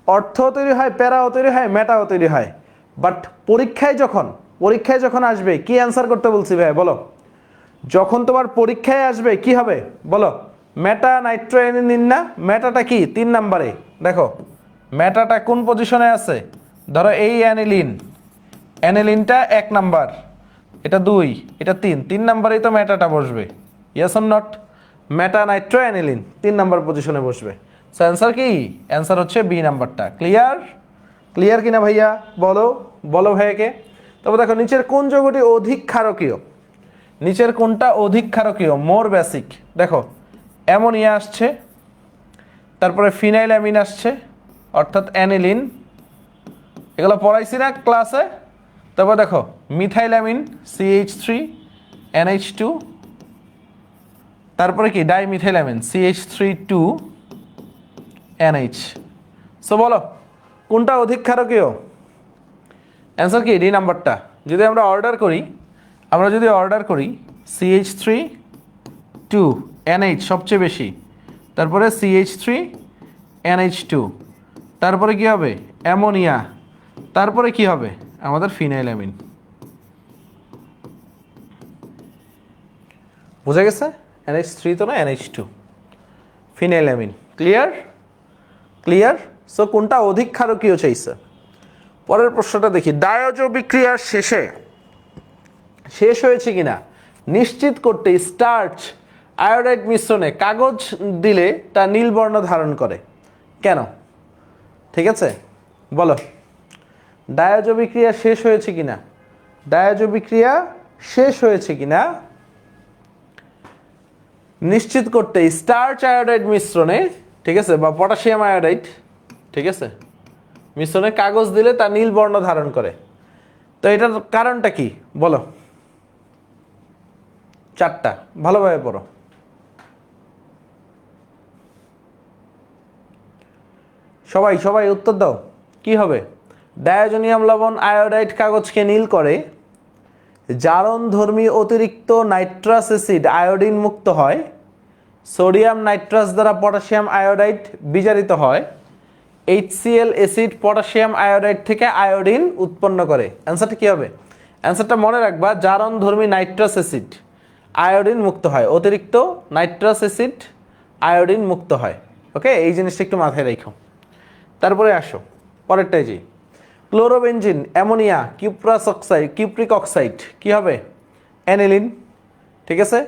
অর্থও তৈরি হয়, প্যারাও তৈরি হয়, মেটাও তৈরি হয়, বাট পরীক্ষায় যখন আসবে কি অ্যান্সার করতে বলছি ভাই বলো? যখন তোমার পরীক্ষায় আসবে কি হবে বলো? মেটা নাইট্রো অ্যানিলিন না? মেটাটা কি 3 নাম্বারে, দেখো মেটাটা কোন পজিশনে আছে, ধরো এই অ্যানিলিন, অ্যানিলিনটা 1 নাম্বার, এটা 2, এটা 3 নাম্বারেই তো মেটাটা বসবে, yes or not? Meta Nitro aniline 3 number পজিশনে বসবে। সো অ্যান্সার কি? অ্যান্সার হচ্ছে বি নাম্বারটা। ক্লিয়ার? ক্লিয়ার কিনা ভাইয়া বলো, বলো ভাইয়াকে। তবে দেখো নিচের কোন যৌগটি অধিক ক্ষারকীয়, নিচের কোনটা অধিক ক্ষারকীয়, মোর বেসিক? দেখো অ্যামোনিয়া আসছে, তারপরে ফিনাইল অ্যামিন আসছে অর্থাৎ অ্যানিলিন, এগুলো পড়াইছি না ক্লাসে। তারপর দেখো মিথাইল অ্যামিন CH3NH2, তারপরে কি dimethyl amine CH3 2NH। So বলো কোনটা অধিক ক্ষারকীয়? অ্যান্সার কি ডি নাম্বারটা। যদি আমরা অর্ডার করি CH3 2NH সবচেয়ে বেশি, তারপরে CH3NH2, তারপরে কি হবে অ্যামোনিয়া, তারপরে কি হবে আমাদের ফিনাইল অ্যামিন। বুঝা গেছে? NH3 তো না, NH2, phenyl amine. Clear? Clear. So কোনটা অধিক ক্ষারকীয় চাইছে। পরের প্রশ্নটা দেখি, ডায়োজো বিক্রিয়ার শেষ হয়েছে কিনা নিশ্চিত করতে স্টার্চ আয়োডাইড মিশ্রণে কাগজ দিলে তা নীল বর্ণ ধারণ করে কেন? ঠিক আছে, বলো ডায়োজো বিক্রিয়া শেষ হয়েছে কিনা, ডায়োজো বিক্রিয়া শেষ হয়েছে কিনা নিশ্চিত করতে স্টার্চ আয়োডাইড মিশ্রণে, ঠিক আছে, বা পটাশিয়াম আয়োডাইড, ঠিক আছে, মিশ্রণে কাগজ দিলে তা নীল বর্ণ ধারণ করে। তো এটার কারণটা কি বলো? 4টা, ভালোভাবে পড়ো। সবাই উত্তর দাও। কি হবে? ডায়োজোনিয়াম লবণ আয়োডাইড কাগজকে নীল করে, জারণধর্মী অতিরিক্ত নাইট্রাস অ্যাসিড আয়োডিন মুক্ত হয়, সোডিয়াম নাইট্রাস দ্বারা পটাশিয়াম আয়োডাইড বিজারিত হয়, HCl অ্যাসিড পটাশিয়াম আয়োডাইড থেকে আয়োডিন উৎপন্ন করে। অ্যান্সারটা কি হবে? অ্যান্সারটা মনে রাখবা, জারণধর্মী নাইট্রাস অ্যাসিড আয়োডিন মুক্ত হয়, অতিরিক্ত নাইট্রাস অ্যাসিড আয়োডিন মুক্ত হয়। ওকে, এই জিনিসটা একটু মাথায় রেখো। তারপরে আসো পরেরটাই, যে ক্লোরোবেনজিন অ্যামোনিয়া কিউপ্রিক অক্সাইড কি হবে? অ্যানিলিন। ঠিক আছে,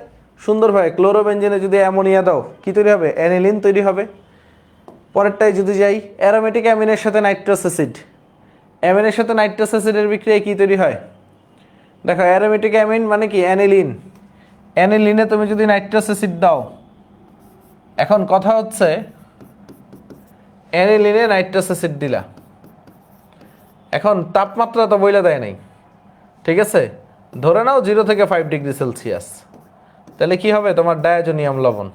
সুন্দরভাবে ক্লোরোবেনজিনে যদি অ্যামোনিয়া দাও কি তৈরি হবে? অ্যানিলিন তৈরি হবে। পরেরটাই যদি যাই, অ্যারোমেটিক অ্যামিনের সাথে নাইট্রাস অ্যাসিড, অ্যামিনের সাথে নাইট্রাস অ্যাসিডের বিক্রিয়ায় কি তৈরি হয়? দেখো অ্যারোমেটিক অ্যামিন মানে কি? অ্যানিলিন। অ্যানিলিনে তুমি যদি নাইট্রাস অ্যাসিড দাও, এখন কথা হচ্ছে অ্যানিলিনে নাইট্রাস অ্যাসিড দিলা, এখন তাপমাত্রা তো বইলা দেয় নাই, ঠিক আছে, ধরে নাও 0 থেকে 5 ডিগ্রি সেলসিয়াস, তাহলে কি হবে তোমার ডায়াজোনিয়াম লবণ।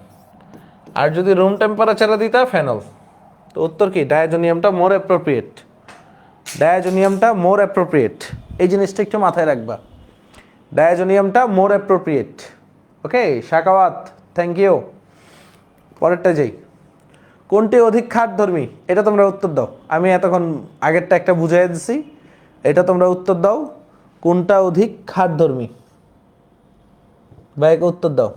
আর যদি রুম টেম্পারেচারে দিতা ফেনল। তো উত্তর কি, ডায়াজোনিয়ামটা মোর অ্যাপ্রোপ্রিয়েট। ডায়াজোনিয়ামটা মোর অ্যাপ্রোপ্রিয়েট, এই জিনিসটা একটু মাথায় রাখবা। ডায়াজোনিয়ামটা more appropriate. Okay Shakawat, thank you. পরেরটা যাই, কোনটি অধিক খাটধর্মী, এটা তোমরা উত্তর দাও। আমি এতক্ষণ আগেরটা একটা বুঝাই দিছি, এটা তোমরা উত্তর দাও। কোনটা অধিক খাটধর্মী, ভাইকে উত্তর দাও।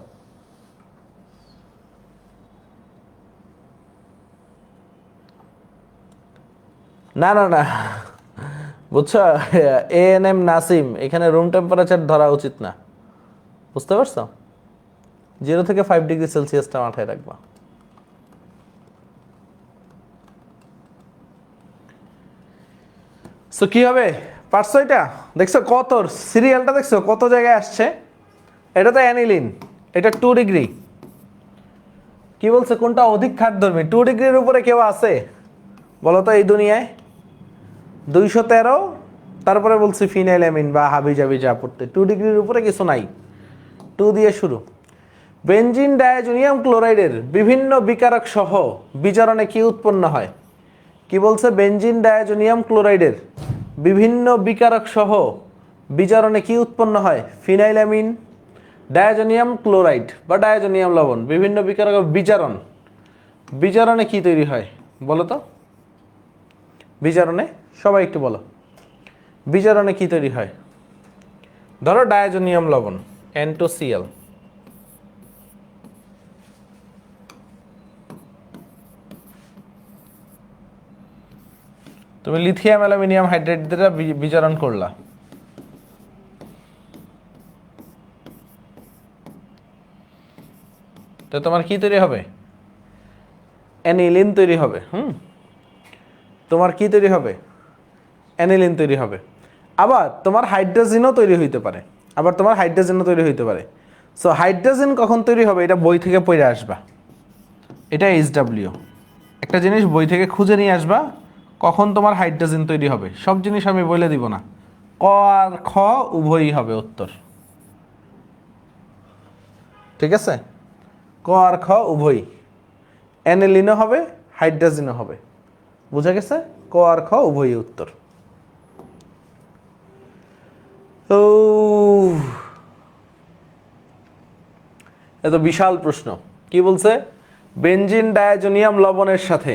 না না না, বুঝছো, ANM নাসিম, এখানে রুম টেম্পারেচার ধরা উচিত না, বুঝতে পারছো? 0 থেকে 5 ডিগ্রি সেলসিয়াসটা মাথায় রাখবা। সো কি হবে, পারছো? এটা দেখছো কত সিরিয়ালটা, দেখছো কত জায়গায় আসছে। এটা তো অ্যানিলিন, এটা 2 ডিগ্রি। কি বলছে, কোনটা অধিক খাটধর্মী? 2 ডিগ্রির উপরে কেউ আছে বলো তো এই দুনিয়ায়? 213, তারপরে বলছি ফিনাইলামিন বা হাবি জাবি যা পড়তে, 2 ডিগ্রির উপরে কিছু নাই। 2 দিয়ে শুরু। বেনজিন ডায়াজোনিয়াম ক্লোরাইডের বিভিন্ন বিকারক সহ বিজারণে কি উৎপন্ন হয়? কি বলছে, বেনজিন ডায়াজোনিয়াম ক্লোরাইডের বিভিন্ন বিকারক সহ বিজারণে কি উৎপন্ন হয়? ফিনাইলামিন, ডায়াজোনিয়াম ক্লোরাইড বা ডায়াজোনিয়াম লবণ, বিভিন্ন বিকারক বিজারণ, বিজারণে কি তৈরি হয় বলো তো? বিজারণে সবাই একটু বলো, বিজারণে কি তৈরি হয়? ধরো ডায়াজোনিয়াম লবণ N2Cl, তুমি লিথিয়াম অ্যালুমিনিয়াম হাইড্রেট দ্বারা বিজারণ করলা, তো তোমার কি তৈরি হবে? অ্যানিলিন তৈরি হবে। তোমার কি তৈরি হবে? অ্যানিলিন তৈরি হবে। আবার তোমার হাইড্রোজেনও তৈরি হইতে পারে, সো হাইড্রোজেন কখন তৈরি হবে এটা বই থেকে পড়ে আসবা। এটা HW, একটা জিনিস বই থেকে খুঁজে নিয়ে আসবা, কখন তোমার হাইড্রোজেন তৈরি হবে। সব জিনিস আমি বলে দিব না, ক আর খ উভয়ই হবে উত্তর, ঠিক আছে? ক আর খ উভয়ই, অ্যানিলিনও হবে হাইড্রোজেনও হবে, বুঝা গেছে? ক আর খ উভয়ই উত্তর। ও এত বিশাল প্রশ্ন। কি বলছে, বেনজিন ডায়াজোনিয়াম লবণের সাথে,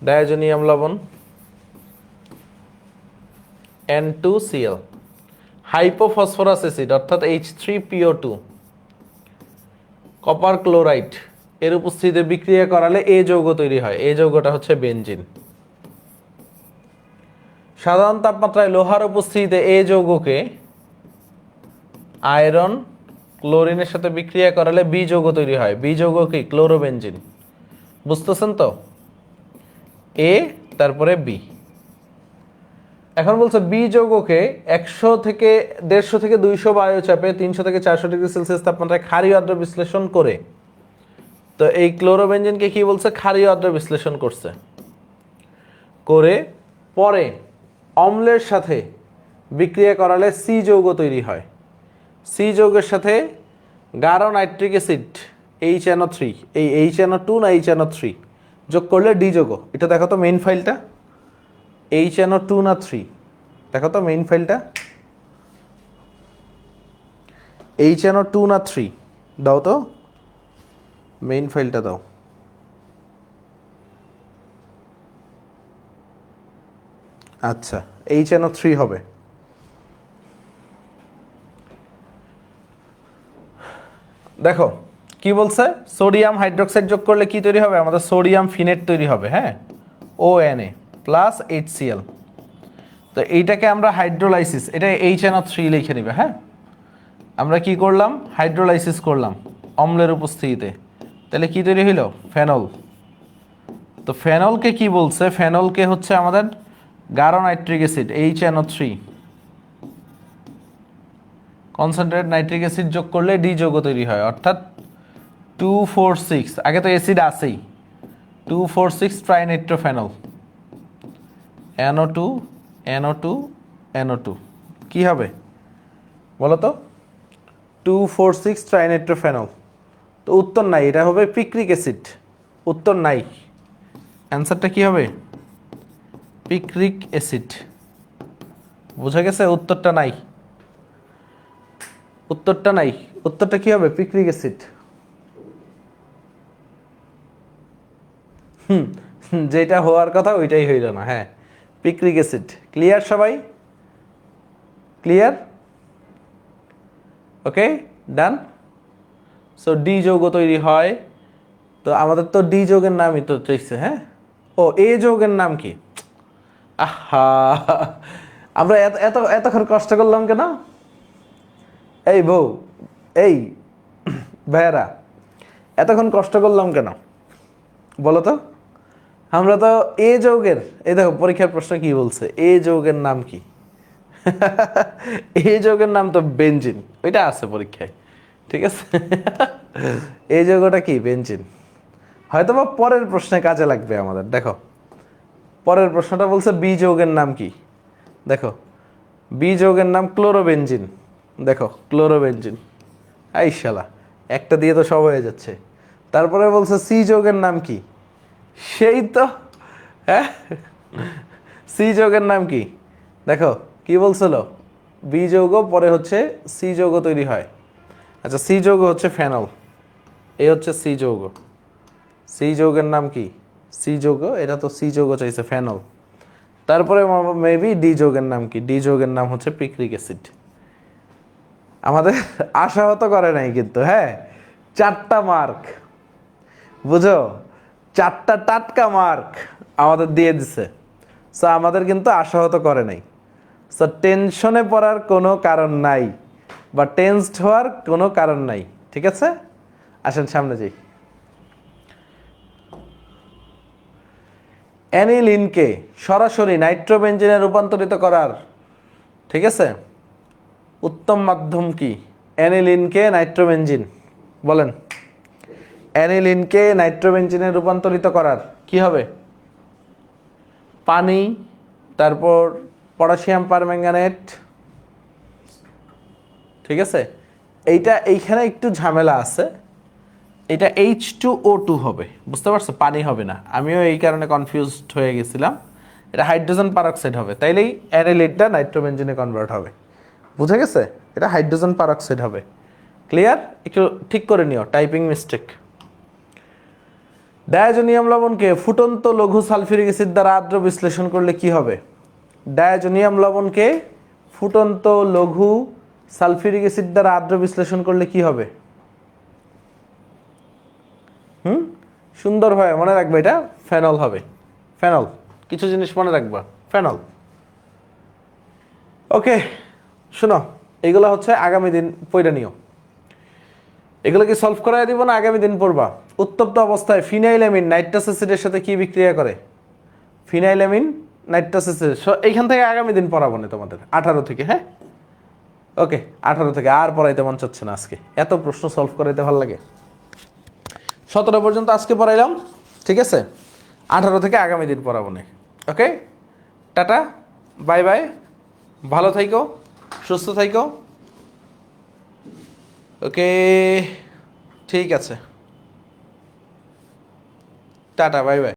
ডায়াজোনিয়াম লবণ N2Cl, হাইপোফসফরাস অ্যাসিড অর্থাৎ H3PO2, কপার ক্লোরাইড এর উপস্থিতিতে বিক্রিয়া করালে এ যৌগ তৈরি হয়। এই যৌগটা হচ্ছে বেনজিন। সাধারণ তাপমাত্রায় লোহার উপস্থিতিতে এ যৌগকে আয়রন ক্লোরিনের সাথে বিক্রিয়া করালে বি যৌগ তৈরি হয়। বি যৌগ কি? ক্লোরোবেনজিন। বুঝতেছেন তো? এ তারপরে বি। এখন বলছে বি যৌগকে 100 থেকে 150 থেকে 200 বায়ুচাপে 300 থেকে 400 ডিগ্রি সেলসিয়াস তাপমাত্রায় ক্ষারীয় আদ্র বিশ্লেষণ করে, তো এই ক্লোরোবেনজিনকে কি বলছে? ক্ষারীয় আদ্র বিশ্লেষণ করছে, করে পরে অম্লের সাথে বিক্রিয়া করালে সি যৌগ তৈরি হয়। সি যৌগের সাথে গাঢ় নাইট্রিক অ্যাসিড HNO3, এই HNO2 না HNO3 যোগ করলে ডি যৌগ। এটা দেখো তো মেইন ফাইলটা, HNO2 না 3, দেখো তো মেইন ফাইলটা, HNO2 না 3 দাও তো, মেইন ফাইলটা দাও। আচ্ছা, HNO3 হবে। দেখো কি বলছে, সোডিয়াম হাইড্রোক্সাইড যোগ করলে কি তৈরি হবে? আমাদের সোডিয়াম ফিনেট তৈরি হবে, হ্যাঁ, ONA প্লাস HCl। তো এইটাকে আমরা হাইড্রোলাইসিস, এটা HNO3 লিখে নিবে, হ্যাঁ। আমরা কি করলাম? হাইড্রোলাইসিস করলাম অম্লের উপস্থিতিতে, তাহলে কি তৈরি হইল? ফেনল। তো ফেনলকে কি বলছে? ফেনলকে হচ্ছে আমাদের গাঢ় nitric acid HNO3, concentrated nitric acid যোগ করলে ডি যৌগ তৈরি হয়, অর্থাৎ 246, আগে তো অ্যাসিড আছেই, 246 ট্রাইনাইট্রোফেনল। NO2 NO2 NO2 কি হবে বলো তো 2,4,6 ট্রাইনাইট্রোফেনল। তো উত্তর নাই, এটা হবে পিক্রিক অ্যাসিড। উত্তর নাই, অ্যান্সারটা কি হবে পিক্রিক অ্যাসিড। বুঝা গেছে, উত্তরটা নাই, উত্তরটা নাই, উত্তরটা কি হবে পিক্রিক অ্যাসিড। যেটা হওয়ার কথা ওইটাই হইল না। হ্যাঁ, পিক্রিক অ্যাসিড। ক্লিয়ার সবাই? ক্লিয়ার? ওকে, ডান। সো ডি যৌগ তৈরি হয়, তো আমাদের তো ডি যৌগের নামই তো চাইছে। হ্যাঁ, ও এ যৌগের নাম কি? আহা, আমরা এত এত এতক্ষণ কষ্ট করলাম কেন? এই বউ, এই ভাইয়ারা, এতক্ষণ কষ্ট করলাম কেন বলো তো? আমরা তো এ যৌগের, এই দেখো পরীক্ষার প্রশ্ন কি বলছে, এ যৌগের নাম কি? এই যৌগের নাম তো বেনজিন, ওইটা আছে পরীক্ষায়, ঠিক আছে? এই যৌগটা কি? বেনজিন। হয়তো বা পরের প্রশ্নে কাজে লাগবে আমাদের। দেখো পরের প্রশ্নটা বলছে বি যৌগের নাম কি। দেখো বি যৌগের নাম ক্লোরোবেনজিন। দেখো ক্লোরোবেনজিন, এই শালা একটা দিয়ে তো সব হয়ে যাচ্ছে। তারপরে বলছে সি যৌগের নাম কি? সেই তো, হ্যাঁ, সি যৌগের নাম কি? দেখো কি বলছিল, বি যৌগ পরে হচ্ছে সি যৌগ তৈরি হয়। আচ্ছা, সি যৌগ হচ্ছে ফেনল, এই হচ্ছে সি যৌগ। সি যৌগের নাম কি? সি যৌগ, এটা তো সি যৌগ চাইছে ফেনল। তারপরে মেবি ডি যৌগের নাম কি? ডি যৌগের নাম হচ্ছে পিক্রিক অ্যাসিড। আমাদের আশাহত করে নাই কিন্তু। হ্যাঁ, 4টা মার্ক, বুঝো, 4টা টাটকা মার্ক আমাদের দিয়ে দিছে। সো আমাদের কিন্তু আশাহত করে নাই। সো টেনশনে পড়ার কোনো কারণ নাই, বা টেনসড হওয়ার কোনো কারণ নাই, ঠিক আছে? আসেন সামনে যাই। অ্যানিলিনকে সরাসরি নাইট্রোবেনজিনে রূপান্তরিত করার, ঠিক আছে, উত্তম মাধ্যম কি? অ্যানিলিনকে নাইট্রোবেনজিন, বলেন, অ্যানিলিনকে নাইট্রোবেনজিনে রূপান্তরিত করার কি হবে? পানি, তারপর পটাশিয়াম পারম্যাঙ্গানেট, ঠিক আছে? এইখানে একটু ঝামেলা আছে, এটা H2O2 হবে, বুঝতে পারছো? পানি হবে না। আমিও এই কারণে কনফিউজড হয়ে গেছিলাম। এটা হাইড্রোজেন পারঅক্সাইড হবে, তাইলেই অ্যানিলিনটা নাইট্রোবেনজিনে কনভার্ট হবে। বুঝা গেছে? এটা হাইড্রোজেন পারঅক্সাইড হবে। ক্লিয়ার? একটু ঠিক করে নিও, টাইপিং মিস্টেক। ডায়াজোনিয়াম লবণকে ফুটন্ত লঘু সালফিউরিক অ্যাসিড দ্বারা আর্দ্র বিশ্লেষণ করলে কি হবে? ডায়াজোনিয়াম লবণকে ফুটন্ত লঘু সালফিউরিক অ্যাসিড দ্বারা আর্দ্র বিশ্লেষণ করলে কি হবে? সুন্দরভাবে মনে রাখবে, এটা ফেনল হবে। ফেনল, কিছু জিনিস মনে রাখবা, ফেনল। ওকে, শোনো, এগুলো হচ্ছে আগামী দিন পড়া নিও। এগুলো কি সলভ করাই দিব না আগামী দিন পড়বা? উত্তপ্ত অবস্থায় ফিনাইলামিন নাইট্রাস অ্যাসিডের সাথে কি বিক্রিয়া করে? ফিনাইলামিন নাইট্রাস অ্যাসিড। এইখান থেকে আগামী দিন পড়াবো না তোমাদের, 18 থেকে। হ্যাঁ, ওকে, 18 থেকে। আর পড়াইতে মন চাচ্ছে না আজকে, এত প্রশ্ন সলভ করাইতে ভালো লাগে। 17 পর্যন্ত আজকে পড়াইলাম, ঠিক আছে? 18 থেকে আগামী দিন পড়াবো না। ওকে, টাটা, বাই বাই, ভালো থাইকো, সুস্থ থাইকো। ওকে, ঠিক আছে, টাটা, বাই বাই।